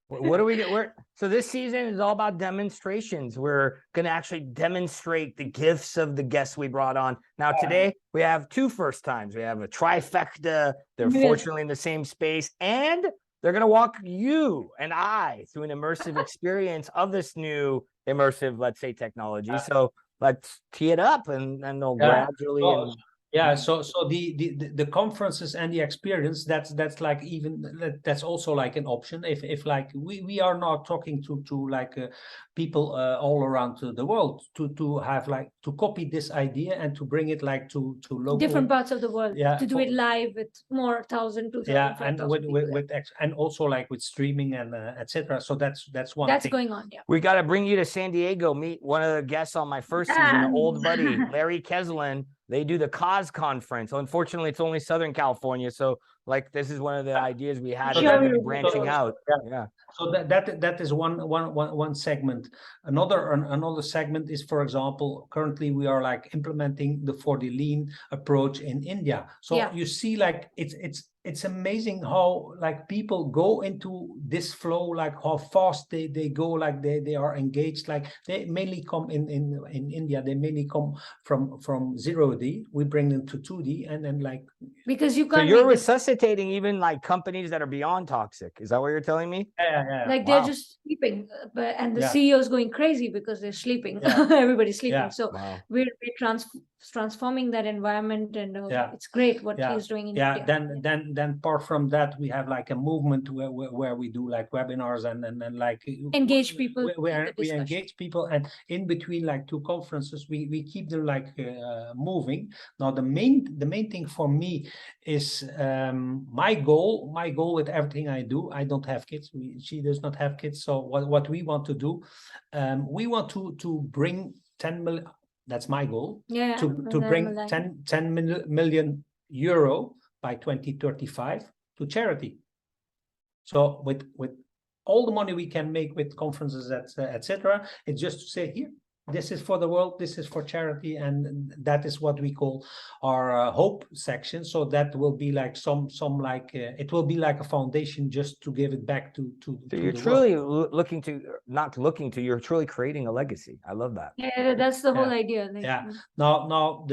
What do we get? So this season is all about demonstrations. We're going to actually demonstrate the gifts of the guests we brought on. Now, today we have 2 first times. We have a trifecta. They're fortunately in the same space, and they're going to walk you and I through an immersive experience of this new immersive, let's say, technology. So let's tee it up, and they'll gradually. So the conferences and the experience, that's like, even that's also like an option if like we are not talking to like people all around the world to have like to copy this idea and to bring it like to local different parts of the world, to do it live with more 1,000 to 2,000, and and also like with streaming and etc. So that's one that's thing going on. We got to bring you to San Diego, meet one of the guests on my first season, an old buddy, Larry Keslin. They do the cause conference. Unfortunately, it's only Southern California. So like, this is one of the ideas we had of branching out. So that is one segment. Another segment is, for example, currently we are like implementing the 4D lean approach in India. So you see, like it's amazing how like people go into this flow, like how fast they go, like they are engaged. Like they mainly come in India, they mainly come from 0D. We bring them to 2D, and then like, because you So can't. you're resuscitating even like companies that are beyond toxic. Is that what you're telling me? Yeah. Like they're just sleeping, and the CEO is going crazy because they're sleeping. Everybody's sleeping. So we're transforming that environment, and it's great what he's doing in India. Then apart from that, we have like a movement where we do like webinars and like engage people. We engage people, and in between like 2 conferences, we keep them like moving. Now the main thing for me is my goal with everything I do. I don't have kids. She does not have kids. So what we want to do, we want to bring 10 million. that's my goal, Yeah, to and I'm bring aligned. 10 million euro by 2035 to charity. So with all the money we can make with conferences, etc., it's just to say, here, this is for the world, this is for charity, and that is what we call our hope section. So that will be like some like it will be like a foundation just to give it back to So to you're the truly world. not looking to, you're truly creating a legacy. I love that. Yeah, that's the whole idea. Like, Yeah. Now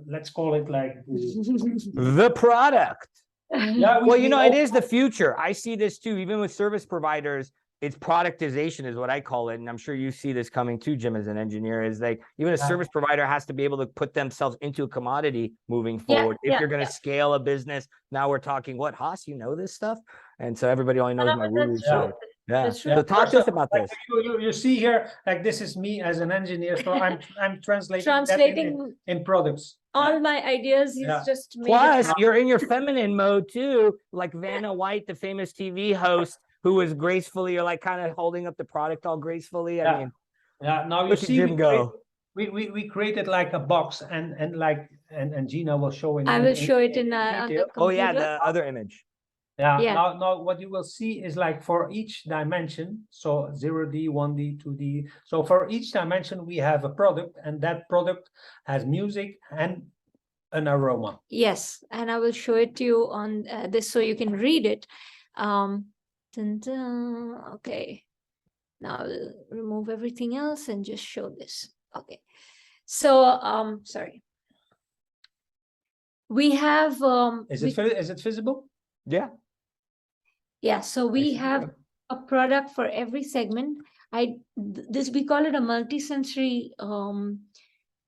let's call it like The product. yeah. Well, you know, it is the future. I see this too, even with service providers. It's productization is what I call it. And I'm sure you see this coming too, Jim, as an engineer, is like even a service provider has to be able to put themselves into a commodity moving forward. If you're going to scale a business, now we're talking what, Haas, you know this stuff? And so everybody only knows my woo-woo side. Yeah. So talk to us about this. You see here, like this is me as an engineer. So I'm translating that in products. All my ideas is just made Plus, you're in your feminine mode too, like Vanna White, the famous TV host, who was gracefully, or like kind of holding up the product all gracefully. I mean, now you see, Jim go. We created like a box, and Jeena will show in. I will show it in detail. Oh yeah, the other image. Yeah. Now what you will see is like for each dimension, so 0D, 1D, 2D. So for each dimension, we have a product, and that product has music and an aroma. Yes, and I will show it to you on this so you can read it. Okay. Now I'll remove everything else and just show this. Okay. So sorry. We have Is it visible? Yeah. Yeah, so we have a product for every segment. We call it a multi-sensory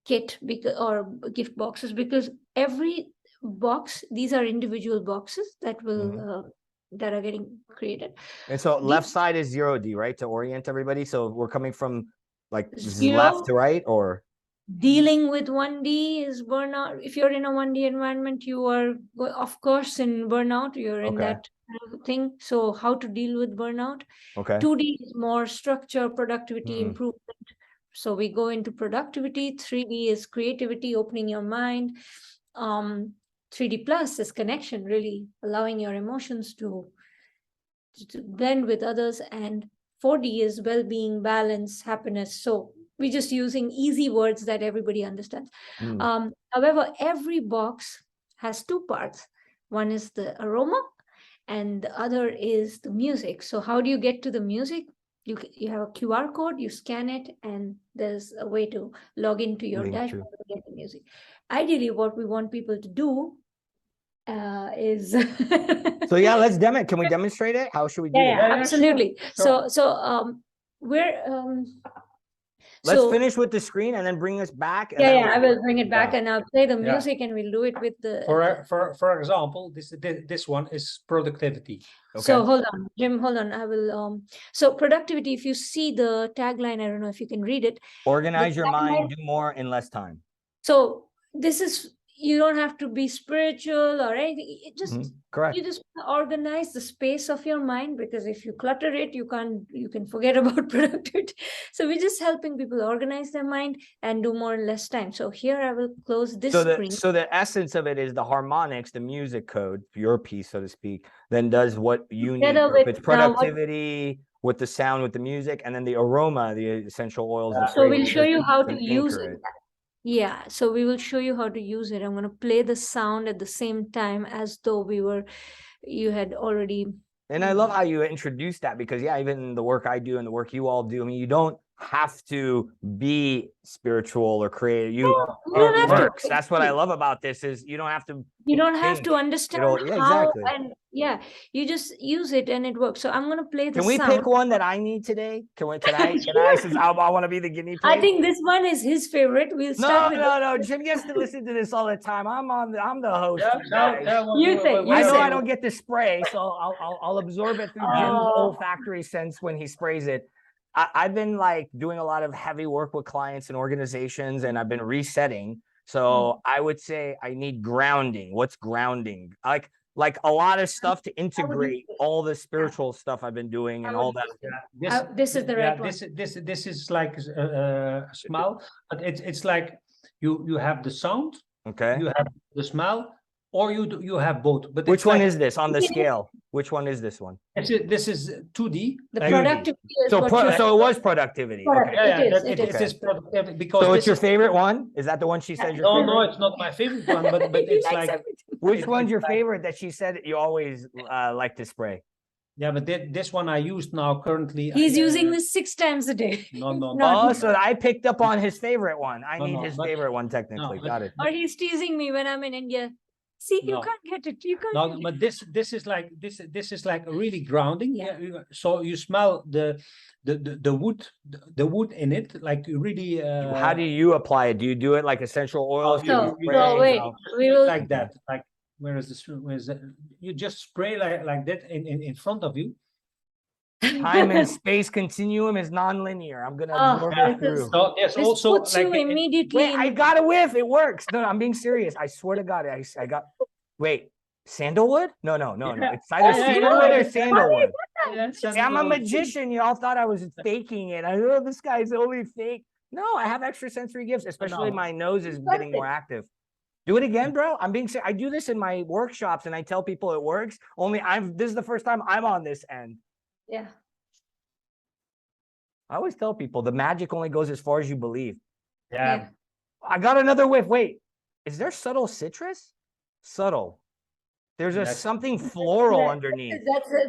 kit or gift boxes, because every box, these are individual boxes that will that are getting created. And so left side is 0D, right? To orient everybody. So we're coming from like Zero, left to right, or dealing with 1D is burnout. If you're in a 1D environment, you are of course in burnout, you're in that thing. So how to deal with burnout. 2D is more structure, productivity, improvement. So we go into productivity. 3D is creativity, opening your mind. 3D plus is connection, really allowing your emotions to blend with others. And 4D is well-being, balance, happiness. So we're just using easy words that everybody understands. However, every box has two parts. One is the aroma, and the other is the music. So how do you get to the music? You have a QR code, you scan it, and there's a way to log into your dashboard to get the music. Ideally, what we want people to do is so yeah, let's demonstrate. Can we demonstrate it? How should we do it? Yeah, absolutely. Sure. So we're let's finish with the screen and then bring us back. And I will bring it back and I'll play the music and we'll do it with the. For example, this one is productivity. Okay. So hold on, Jim, hold on. I will. So productivity. If you see the tagline, I don't know if you can read it. Organize your mind, do more in less time. So this is. You don't have to be spiritual or anything. It just correct. You just organize the space of your mind, because if you clutter it, you can forget about productivity. So we're just helping people organize their mind and do more in less time. So here I will close this screen. So the essence of it is the harmonics, the music code, your piece, so to speak, then does what you need. It's productivity with the sound, with the music, and then the aroma, the essential oils. So we'll show you how to use it. Yeah, so we will show you how to use it. I'm going to play the sound at the same time as though you had already. And I love how you introduced that, because even the work I do and the work you all do, I mean, you don't have to be spiritual or creative. It works. That's what I love about this, is you don't have to. You don't have to understand how, and you just use it and it works. So I'm going to play the sound. Can we pick one that I need today? Can I, since I want to be the guinea pig? I think this one is his favorite. We'll start with No. Jim gets to listen to this all the time. I'm the host. You say. I know I don't get to spray, so I'll absorb it through Jim's olfactory sense when he sprays it. I've been like doing a lot of heavy work with clients and organizations, and I've been resetting. So I would say I need grounding. What's grounding? Like like a lot of stuff to integrate all the spiritual stuff I've been doing and all that. This is the right one. This is like smell, but it's like you have the sound, Okay. you have the smell, or you have both. But Which it's one like, is this on the scale? Which one is this one? this is 2D. The like- productivity is So, what you're- so it was productivity. Okay. Yeah, It is, it it is productivity because So it's this your is- favorite one? Is that the one she said your No, favorite? no, it's not my favorite one, but He it's likes like everything. Which it- one's it's your like- favorite that she said you always like to spray? yeah, but this one I used now currently. He's using this 6 times a day. No, no, Not- Oh, so I picked up on his favorite one. I No, need no, his but- favorite one technically. but- Got it. Or he's teasing me when I'm in India. See, you No. can't get it. You can't No, get it. but this is like this is like really grounding. Yeah. So you smell the wood in it, like you really. How do you apply it? Do you do it like essential oils? Oh, Do you So, spray? so wait, No. we will. like that? Like where is this? Where is that? You just spray like that in front of you. Time and space continuum is non-linear. I'm gonna Oh, absorb this it through. is- So there's This also puts like you in- immediately. Wait, I in- got a whiff. It works. No, I'm being serious. I swear to God, I got. Wait, sandalwood? No. Yeah. It's either Yeah, cedarwood yeah. or sandalwood. Yeah, See, I'm a sandalwood. magician. You all thought I was faking it. I know this guy's only fake. No, I have extra sensory gifts, especially No. my nose is getting more active. Do it again, bro. I'm being serious. I do this in my workshops and I tell people it works. Only this is the first time I'm on this end. Yeah. I always tell people the magic only goes as far as you believe. Yeah. I got another whiff. Wait, is there subtle citrus? Subtle. There's That's- something floral Yeah, underneath.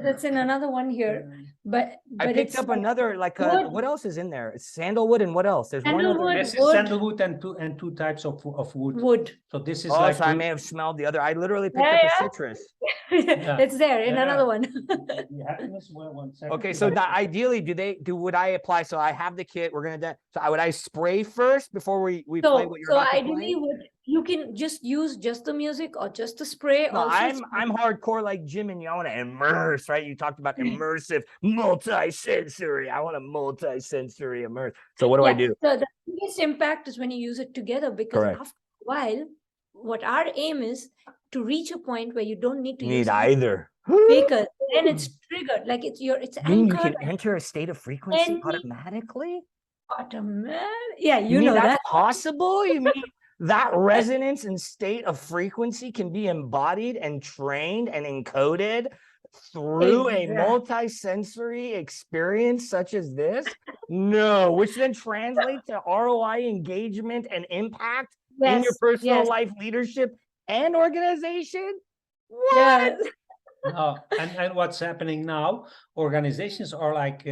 That's in another one here, but I picked it's up like another wood. what else is in there? It's sandalwood and what else? There's one other. Sandalwood. This is Wood. sandalwood and two types of wood. wood. So this is Oh, like so I wood- may have smelled the other. I literally picked Yeah, up yeah. a citrus. It's there in Yeah. another one. the happiness. One second. Okay, so that ideally, would I apply? So I have the kit. We're gonna would I spray first before we play So, what you're so about to ideally, play? you can just use just the music or just the spray. No, also I'm hardcore like Jim and you. I want to immerse, right? You talked about immersive, multi-sensory. I want a multi-sensory immerse. So what do I do? So the biggest impact is when you use it together, because Correct. after a while, what our aim is to reach a point where you don't need to use Need it either. because then it's triggered, like it's You mean you anchored can enter a state of frequency Any- automatically? Yeah, you mean know that's that. possible? You mean that resonance and state of frequency can be embodied and trained and encoded through a Exact- multi-sensory experience such as this? No, which then translates to ROI engagement and impact in your Yes, personal yes, life leadership and organization? What? yes. No, and what's happening now? Organizations are like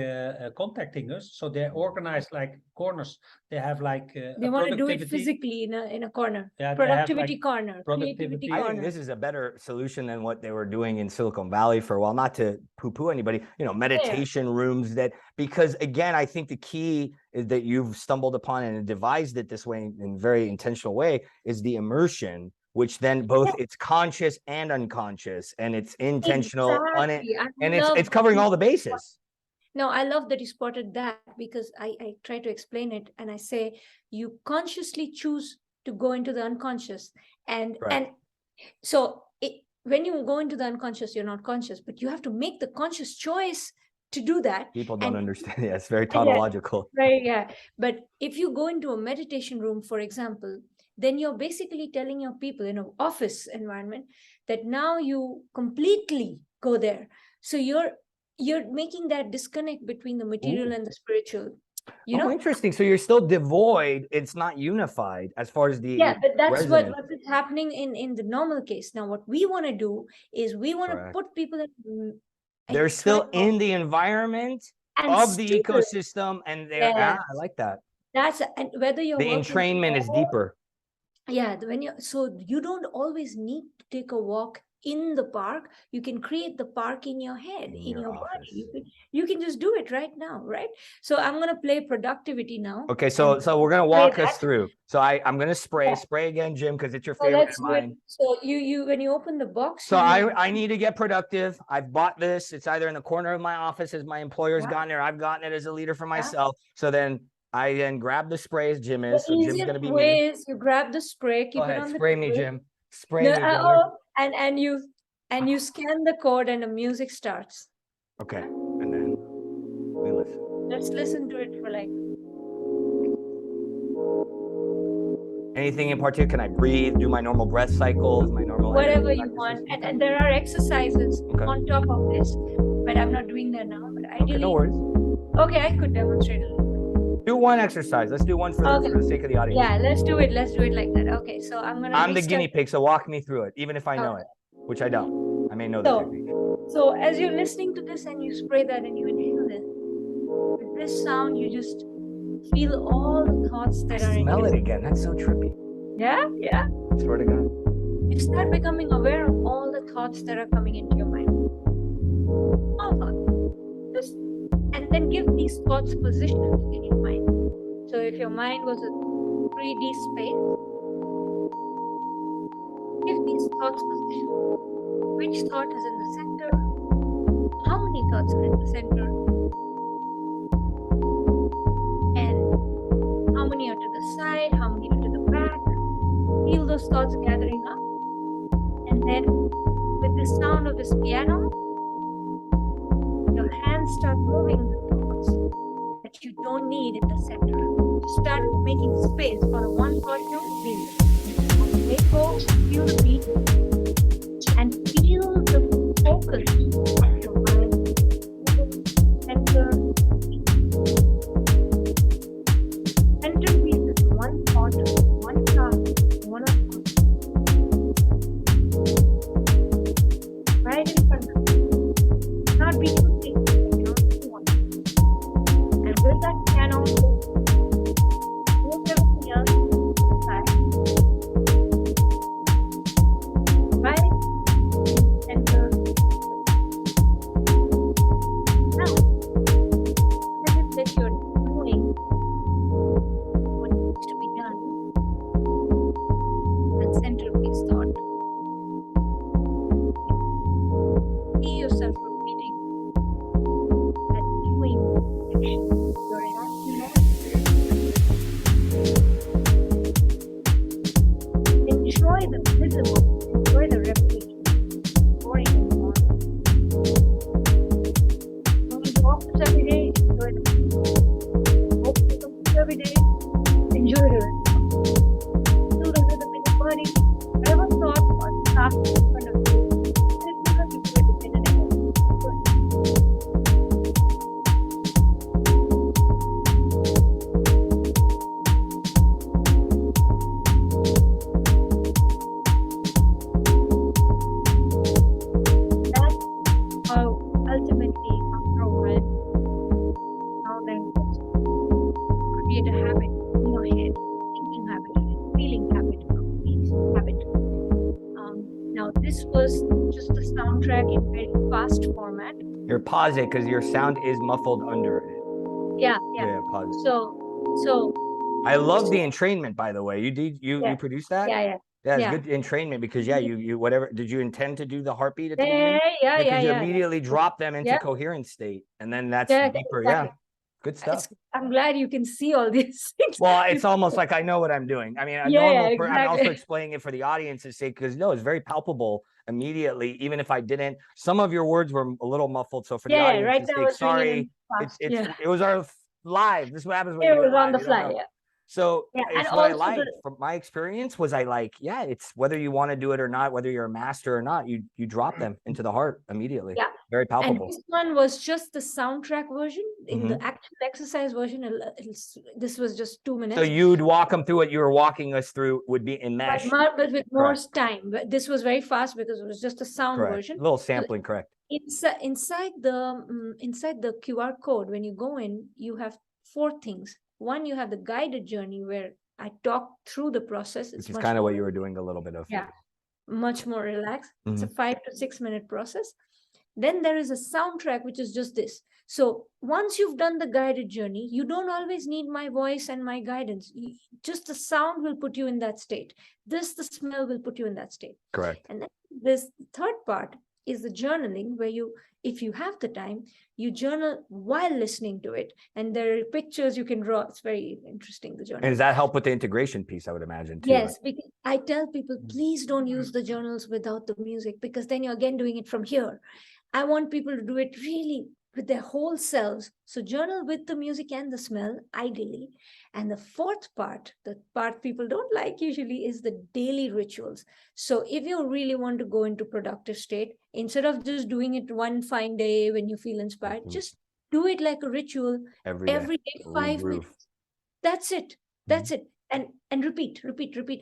contacting us, so they organize like corners. They have like They a want to do it productivity- physically in a corner. Yeah, they have, like, Productivity corner, creativity productivity- I think corner. this is a better solution than what they were doing in Silicon Valley for a while. Not to poo-poo anybody, meditation rooms because again, I think the key is that you've stumbled upon and devised it this way in a very intentional way is the immersion, which then both it's conscious and unconscious, and it's intentional on it, Exactly. I and love it's covering that all the you- bases. No, I love that you spotted that, because I try to explain it and I say you consciously choose to go into the unconscious, and Correct. so when you go into the unconscious, you're not conscious, but you have to make the conscious choice to do that. People don't and- understand. Yeah, it's very Yeah. tautological. Right, yeah. But if you go into a meditation room, for example, then you're basically telling your people in an office environment that now you completely go there. So you're making that disconnect between the material and the spiritual. You know? Interesting. So you're still devoid. It's not unified as far as the Yeah, but that's what resonance. is happening in the normal case. Now, what we want to do is we want to Correct. put people in. They're still in the environment of the ecosystem, and they're Yes. I like that. That's, and whether you're The working entrainment is together- deeper. Yeah, when you don't always need to take a walk in the park. You can create the park in your head, In in your your body. office. You can just do it right now, right? So I'm gonna play productivity now. Okay, so and we're gonna play walk us that. through. So I'm gonna spray Yeah. again, Jim, because it's your So favorite let's and do it. mine. So you when you open the box. So you I need to get productive. I've bought this. It's either in the corner of my office as my employer's Yeah. gotten it, or I've gotten it as a leader for myself. So then I grab the spray as Jim the is. So Jim's easiest gonna be way me. is you grab the spray, keep Go it ahead, on the spray me, table. Jim. Spray No, me, brother. oh, and you scan the code and the music starts. Okay. And then we listen. Let's listen to it for like. Anything in particular? Can I breathe, do my normal breath cycles, my normal Whatever energy you want. practices? And there are exercises Okay. on top of this, but I'm not doing that now. But Okay, ideally, no worries. okay, I could demonstrate a little bit. Do one exercise. Let's do one for the sake of the audience. Yeah, let's do it. Let's do it like that. Okay, so I'm gonna. I'm the guinea pig, so walk me through it, even if I know it, which I don't. I may know the technique. So as you're listening to this and you spray that and you inhale this, with this sound, you just feel all the thoughts that are in Smell you. it again. That's so trippy. Yeah, yeah. I swear to God. You start becoming aware of all the thoughts that are coming into your mind. All thoughts. Just, and then give these thoughts positions in your mind. So if your mind was a 3D space, give these thoughts positions. Which thought is in the center? How many thoughts are in the center? And how many are to the side? How many are to the back? Feel those thoughts gathering up. And then with the sound of this piano, your hands start moving the thoughts that you don't need in the center. Start making space for the one thought you feel. Let go, feel the beat, and feel the focus of your mind. Center. Center piece is one thought, one task, one thought. Right in front of you. Not be too big, too much. And with that piano, move everything else to the side. Right? Center. Now, as if that you're doing what needs to be done, that centerpiece thought. See yourself repeating that doing action. You're enacting that. Enjoy the rhythm of it. Enjoy the repetition. Boring and boring. Going to office every day, enjoy the rhythm. Open the computer every day, enjoy the rhythm. Feel the rhythm in your body. Whatever thought or task in front of you, it doesn't have to do it in an moment. That's how ultimately, after a while, now then create a habit in your head, thinking habit, feeling habit, peace habit. Now this was just a soundtrack in very fast format. Here, pause it because your sound is muffled under it. Yeah. Yeah, pause it. So I love the entrainment, by the way. You produced that? yeah. Yeah, it's Yeah. good entrainment because you whatever. Did you intend to do the heartbeat at the beginning? Yeah. Because you immediately drop them into Yeah. coherent state, and then that's Yeah, deeper. exactly. Yeah, good stuff. I'm glad you can see all these things. Well, it's almost like I know what I'm doing. I mean, I'm also exactly. explaining it for the audience's sake because no, it's very palpable immediately. Even if I didn't, some of your words were a little muffled. So for the audience's right now sake, it's ringing sorry, in fast. it was our live. This is what happens when It you was live, on the you don't fly. know. Yeah. So Yeah, it's and what I also like from my experience was I like, yeah, it's whether you want to do it or not, whether you're a master or not, you drop them into the heart immediately. Yeah. Very palpable. And this one was just the soundtrack version. In the Mhm. actual exercise version, this was just 2 minutes. So you'd walk them through what you were walking us through would be in mesh. But with more time. But this was very fast because it was just a sound version. A little sampling, correct. Inside the QR code, when you go in, you have 4 things. One, you have the guided journey where I talk through the process. Which is kind of what you were doing a little bit of. Yeah, much more relaxed. It's a 5 to 6 minute process. Then there is a soundtrack, which is just this. So once you've done the guided journey, you don't always need my voice and my guidance. Just the sound will put you in that state. The smell will put you in that state. Correct. And then this third part is the journaling, where you, if you have the time, you journal while listening to it. And there are pictures you can draw. It's very interesting, the journal. And does that help with the integration piece, I would imagine, too? Yes, because I tell people, please don't use the journals without the music, because then you're again doing it from here. I want people to do it really with their whole selves. So journal with the music and the smell, ideally. And the fourth part, the part people don't like usually, is the daily rituals. So if you really want to go into productive state, instead of just doing it one fine day when you feel inspired, just do it like a ritual every day, 5 minutes. That's it. That's it. And repeat.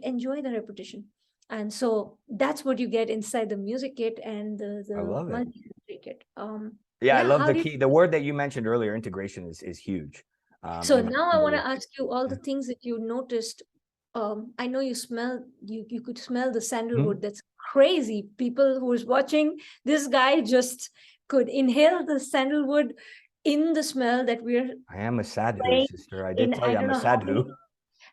Enjoy the repetition. And so that's what you get inside the music kit and the multi-sensory kit. Yeah, I love the key. The word that you mentioned earlier, integration, is huge. So now I want to ask you all the things that you noticed. I know you could smell the sandalwood. That's crazy. People who is watching, this guy just could inhale the sandalwood in the smell that we're. I am a sadhu, sister. I did tell you I'm a sadhu.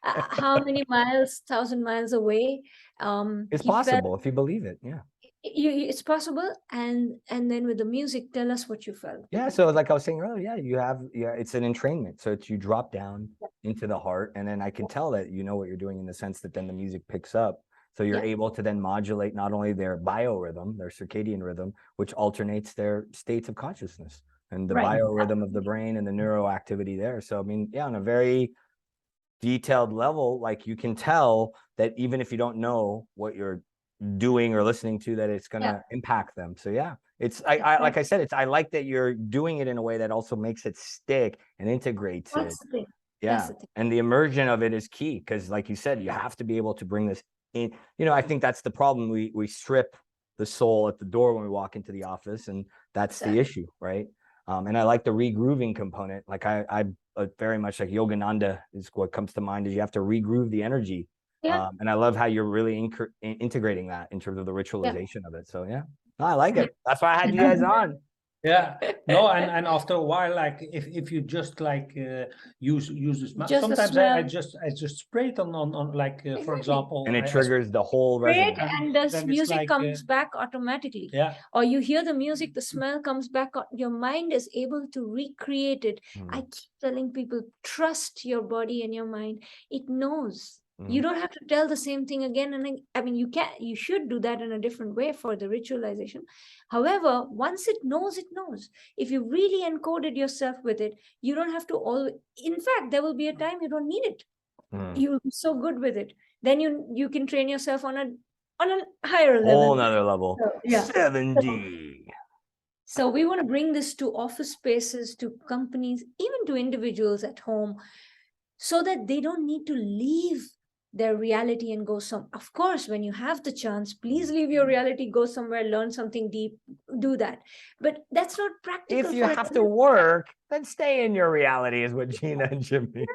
How many miles, 1,000 miles away? It's possible if you believe it. Yeah. It's possible. And then with the music, tell us what you felt. Yeah. So like I was saying earlier, it's an entrainment. So you drop down into the heart, and then I can tell that you know what you're doing, in the sense that then the music picks up. So you're able to then modulate not only their biorhythm, their circadian rhythm, which alternates their states of consciousness, and the biorhythm of the brain and the neuroactivity there. So, I mean, on a very detailed level, like, you can tell that even if you don't know what you're doing or listening to, that it's going to impact them. So it's like I said, I like that you're doing it in a way that also makes it stick and integrates it. And the immersion of it is key, because like you said, you have to be able to bring this in. I think that's the problem. We strip the soul at the door when we walk into the office, and that's the issue, right? And I like the regrooving component. Like I very much like Yogananda is what comes to mind, is you have to regroove the energy. And I love how you're really integrating that in terms of the ritualization of it. So no, I like it. That's why I had you guys on. No, and after a while, like if you just like use the smell, sometimes I just spray it on like for example, and it triggers the whole resonance. And the music comes back automatically. Or you hear the music, the smell comes back. Your mind is able to recreate it. I keep telling people, trust your body and your mind. It knows. You don't have to tell the same thing again and again. I mean, you should do that in a different way for the ritualization. However, once it knows, it knows. If you really encoded yourself with it, you don't have to always. In fact, there will be a time you don't need it. You'll be so good with it. Then you can train yourself on a higher level. Whole nother level. So, 7D. So we want to bring this to office spaces, to companies, even to individuals at home, so that they don't need to leave their reality and go of course, when you have the chance, please leave your reality, go somewhere, learn something deep, do that. But that's not practical. If you have to work, then stay in your reality, is what Jeena and Jimmy.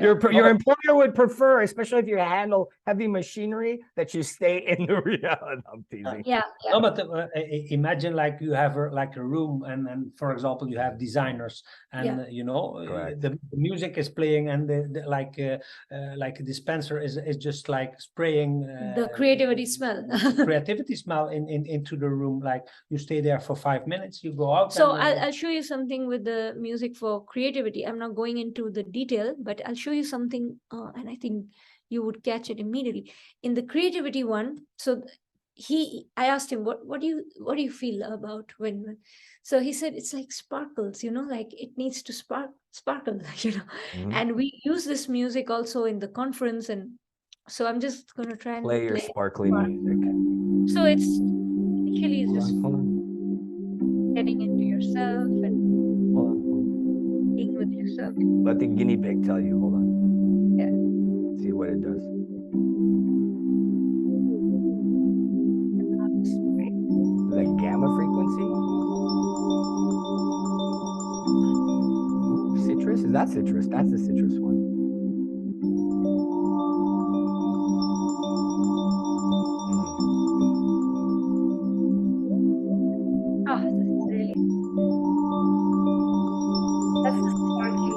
Your employer would prefer, especially if you handle heavy machinery, that you stay in the reality. I'm teasing. No, but imagine like you have like a room, and for example, you have designers, and the music is playing, and the like a dispenser is just like spraying the creativity smell. creativity smell into the room. Like you stay there for 5 minutes, you go out. So I'll show you something with the music for creativity. I'm not going into the detail, but I'll show you something, and I think you would catch it immediately in the creativity one. So I asked him, what do you feel about when? So he said it's like sparkles, like it needs to sparkle, And we use this music also in the conference, and so I'm just going to try and play your sparkly music. So it's actually just getting into yourself and being with yourself. Let the guinea pig tell you. Hold on. See what it does. Is that gamma frequency? Ooh, citrus? Is that citrus? That's the citrus one. Oh, this is really. That's the sparkly.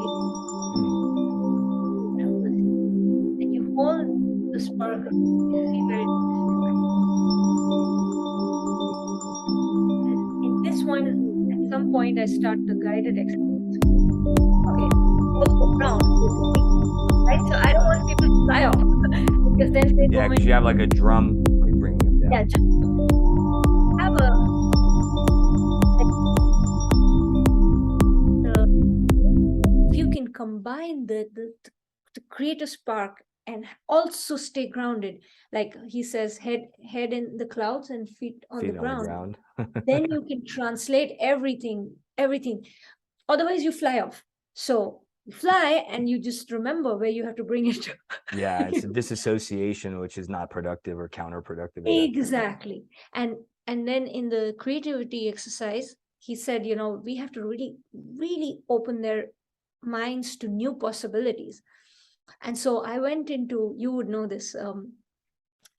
And you hold the sparkle. You see where it point, I start the guided exercise. Okay, go around, right? So I don't want people to fly off because then they Yeah, go because you have like a drum, like bringing them down. yeah, just have a if you can combine to create a spark and also stay grounded, like he says, head in the clouds and feet on the ground. Then you can translate everything. Otherwise, you fly off. So you fly and you just remember where you have to bring it to. Yeah, it's a disassociation, which is not productive or counterproductive. Exactly. And then in the creativity exercise, he said, we have to really, really open their minds to new possibilities. And so I went into, you would know this,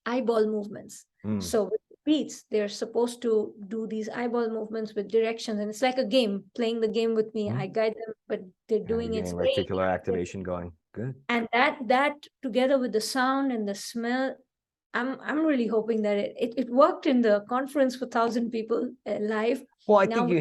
eyeball movements. So with beats, they're supposed to do these eyeball movements with directions, and it's like a game, playing the game with me. I guide them, but they're doing it. Reticular activation going. Good. And that together with the sound and the smell, I'm really hoping that it worked in the conference for 1,000 people live. Well, I think you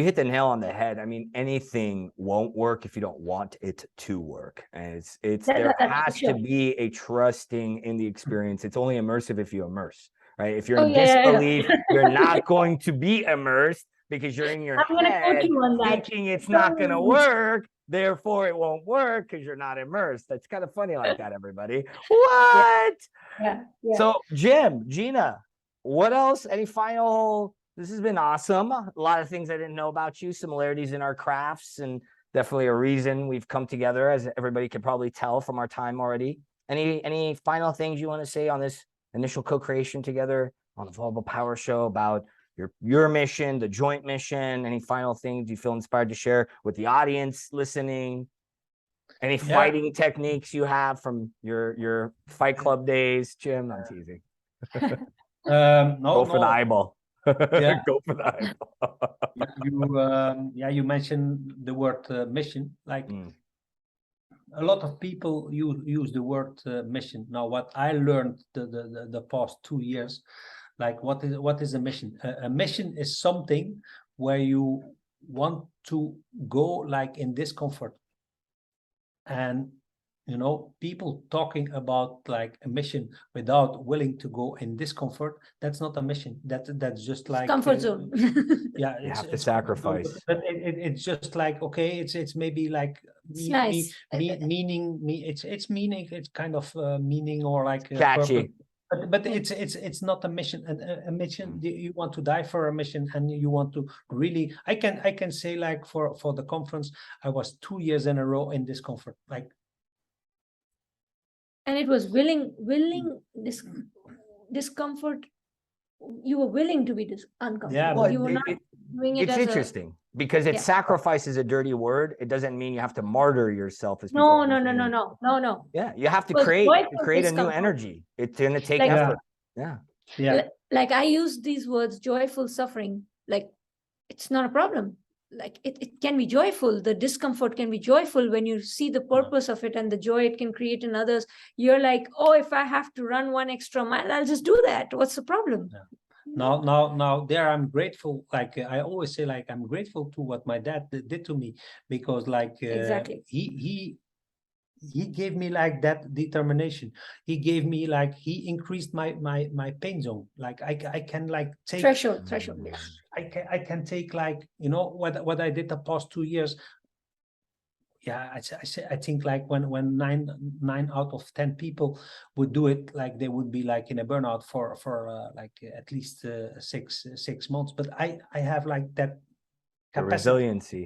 hit the nail on the head. I mean, anything won't work if you don't want it to work. And there has to be a trusting in the experience. It's only immersive if you immerse, right? If you're in disbelief, you're not going to be immersed because you're in your head thinking it's not going to work. Therefore, it won't work because you're not immersed. That's kind of funny like that, everybody. What? Yeah. So, Jeena, what else? Any final? This has been awesome. A lot of things I didn't know about you, similarities in our crafts, and definitely a reason we've come together, as everybody can probably tell from our time already. Any final things you want to say on this initial co-creation together on the Vulnerable Power Show about your mission, the joint mission? Any final things you feel inspired to share with the audience listening? Any fighting techniques you have from your Fight Club days, Jim? I'm teasing. Go for the eyeball. Go for the eyeball. You mentioned the word mission. Like a lot of people use the word mission. Now, what I learned the past 2 years, like what is a mission? A mission is something where you want to go like in discomfort. And people talking about like a mission without willing to go in discomfort, that's not a mission. That's just like comfort zone. You have to sacrifice. But it's just like, okay, it's maybe like meaning. It's meaning. It's kind of meaning or like catchy. But it's not a mission. A mission, you want to die for a mission, and you want to really. I can say like for the conference, I was 2 years in a row in discomfort, like. And it was discomfort. You were willing to be uncomfortable. Yeah, but you were not doing it. It's interesting because sacrifice is a dirty word. It doesn't mean you have to martyr yourself. As no. Yeah, you have to create a new energy. It's going to take effort. Yeah. Like I use these words, joyful suffering. Like it's not a problem. Like it can be joyful. The discomfort can be joyful when you see the purpose of it and the joy it can create in others. You're like, oh, if I have to run 1 extra mile, I'll just do that. What's the problem? Now there I'm grateful. Like I always say, like I'm grateful to what my dad did to me, because like exactly he gave me like that determination. He gave me like, he increased my pain zone. Like I can like take threshold. I can take like, what I did the past 2 years. Yeah, I think like when nine out of 10 people would do it, like they would be like in a burnout for like at least 6 months. But I have like that resiliency.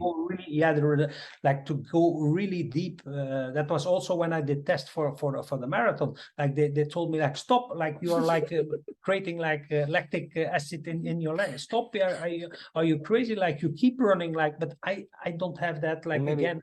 Like to go really deep. That was also when I did test for the marathon. Like they told me like, stop, like you are like creating like lactic acid in your leg. Stop, are you crazy? Like you keep running, like, but I don't have that. Like again.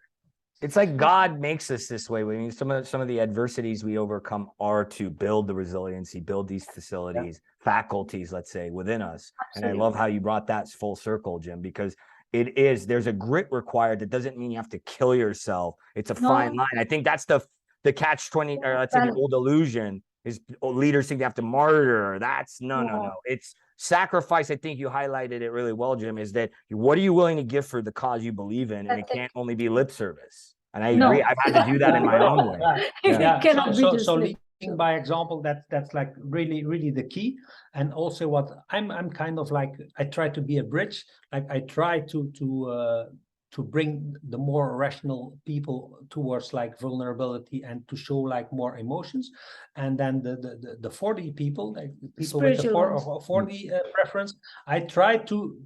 It's like God makes us this way. I mean, some of the adversities we overcome are to build the resiliency, build these facilities, faculties, let's say, within us. Absolutely. And I love how you brought that full circle, Jim, because there's a grit required. That doesn't mean you have to kill yourself. It's a fine line. I think that's the catch-20, or let's say the old illusion is leaders think they have to martyr. That's no. It's sacrifice, I think you highlighted it really well, Jim, is that what are you willing to give for the cause you believe in? And it can't only be lip service. And I agree. I've had to do that in my own way. Yeah. It cannot be just lip. Leading by example, that's like really the key. And also what I'm kind of like, I try to be a bridge. Like I try to bring the more rational people towards like vulnerability and to show like more emotions. And then the 40 people, like people with the 40 preference, I try to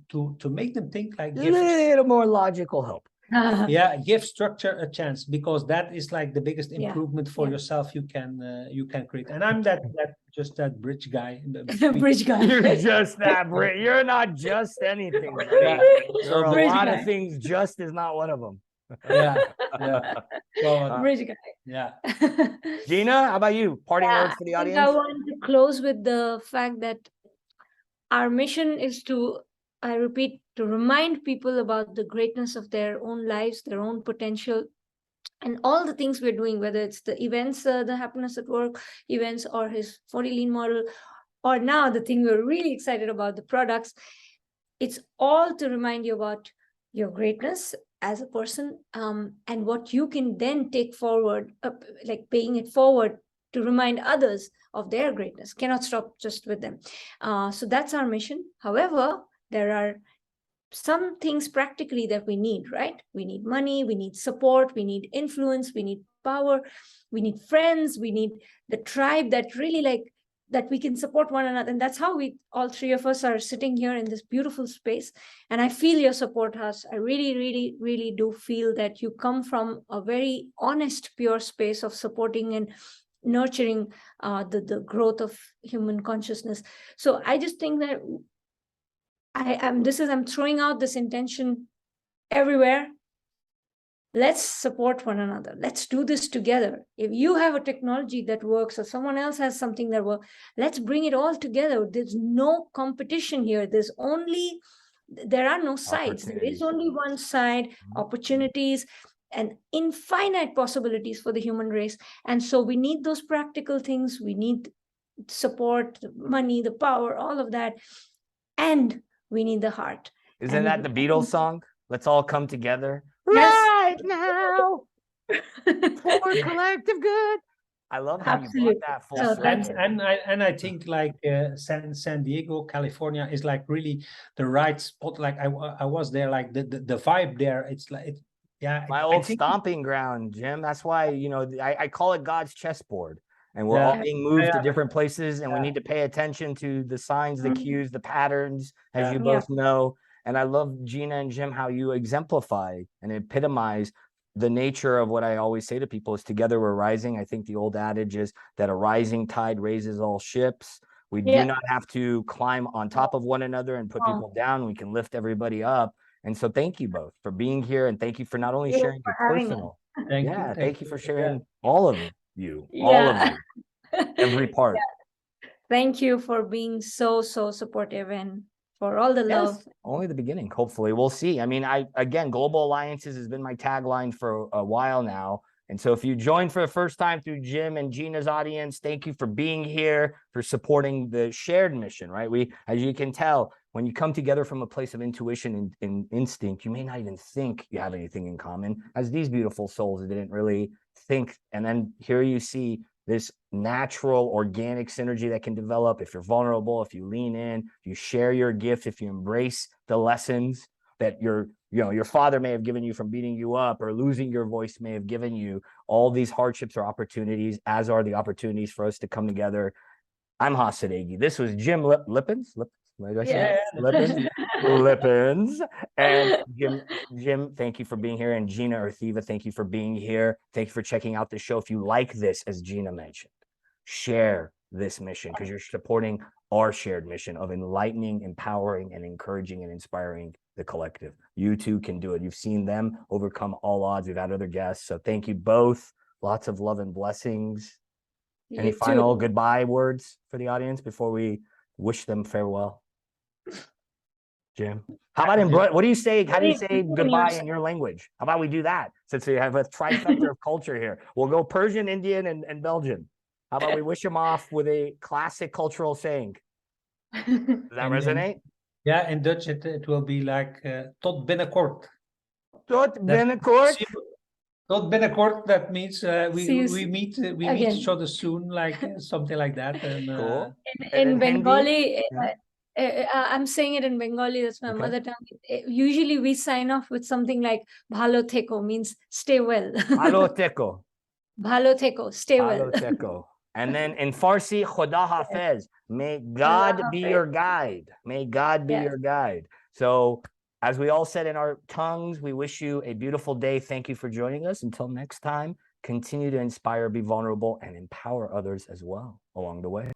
make them think like a little more logical help. Yeah, give structure a chance, because that is like the biggest improvement for yourself you can create. And I'm that bridge guy. Bridge guy. You're just that bridge. You're not just anything. Yeah. There are a lot of things. Just is not one of them. Yeah. So, bridge guy. Yeah. Jeena, how about you? Parting words for the audience? I want to close with the fact that our mission is to, I repeat, to remind people about the greatness of their own lives, their own potential, and all the things we're doing, whether it's the events, the happiness at work events, or his 40 lean model, or now the thing we're really excited about, the products. It's all to remind you about your greatness as a person, and what you can then take forward, like paying it forward to remind others of their greatness. Cannot stop just with them. So that's our mission. However, there are some things practically that we need, right? We need money, we need support, we need influence, we need power, we need friends, we need the tribe that really like, that we can support one another. And that's how we, all three of us, are sitting here in this beautiful space. And I feel your support, Has. I really do feel that you come from a very honest, pure space of supporting and nurturing the growth of human consciousness. So I just think that I'm throwing out this intention everywhere. Let's support one another. Let's do this together. If you have a technology that works, or someone else has something that works, let's bring it all together. There's no competition here. There are no sides. There is only one side, opportunities and infinite possibilities for the human race. And so we need those practical things. We need support, the money, the power, all of that. And we need the heart. Isn't that the Beatles song? Let's all come together right now for collective good. I love how you brought that full circle. And I think like San Diego, California is like really the right spot. Like I was there, like the vibe there. It's like my old stomping ground, Jim. That's why, you know, I call it God's chessboard. And we're all being moved to different places, and we need to pay attention to the signs, the cues, the patterns, as you both know. And I love, Jeena and Jim, how you exemplify and epitomize the nature of what I always say to people is together we're rising. I think the old adage is that a rising tide raises all ships. We do not have to climb on top of one another and put people down. We can lift everybody up. And so thank you both for being here. And thank you for not only sharing your personal. Thank you for sharing all of you. All of you. Every part. Thank you for being so supportive and for all the love. Only the beginning, hopefully. We'll see. I mean, again, Global Alliances has been my tagline for a while now. And so if you joined for the first time through Jim and Jeena's audience, thank you for being here, for supporting the shared mission, right? As you can tell, when you come together from a place of intuition and instinct, you may not even think you have anything in common. As these beautiful souls didn't really think. And then here you see this natural, organic synergy that can develop if you're vulnerable, if you lean in, if you share your gift, if you embrace the lessons that your father may have given you from beating you up, or losing your voice may have given you. All these hardships are opportunities, as are the opportunities for us to come together. I'm Hasadegi. This was Jim Lippens. Lippens. And Jim, thank you for being here. And Jeena Earthiva, thank you for being here. Thank you for checking out the show. If you like this, as Jeena mentioned, share this mission, because you're supporting our shared mission of enlightening, empowering, and encouraging and inspiring the collective. You too can do it. You've seen them overcome all odds. We've had other guests. So thank you both. Lots of love and blessings. Any final goodbye words for the audience before we wish them farewell? Jim, how about what do you say? How do you say goodbye in your language? How about we do that, since we have a trifecta of culture here? We'll go Persian, Indian, and Belgian. How about we wish them off with a classic cultural saying? Does that And resonate? yeah, in Dutch it will be like tot binnenkort. Tot That- binnenkort. Tot binnenkort, that means See you we meet again. each other soon, like something like that. And Cool. And In in Hindi? Bengali, Yeah. I'm saying it in Bengali, that's my Okay. mother tongue. Usually we sign off with something like bhalo theko, means stay well. Alo teko. Bhalo theko, stay well. Alo teko. And then in Farsi, Khuda Hafez. May God be Hafiz. your guide. May God be Yes. your guide. So, as we all said in our tongues, we wish you a beautiful day. Thank you for joining us. Until next time, continue to inspire, be vulnerable, and empower others as well along the way.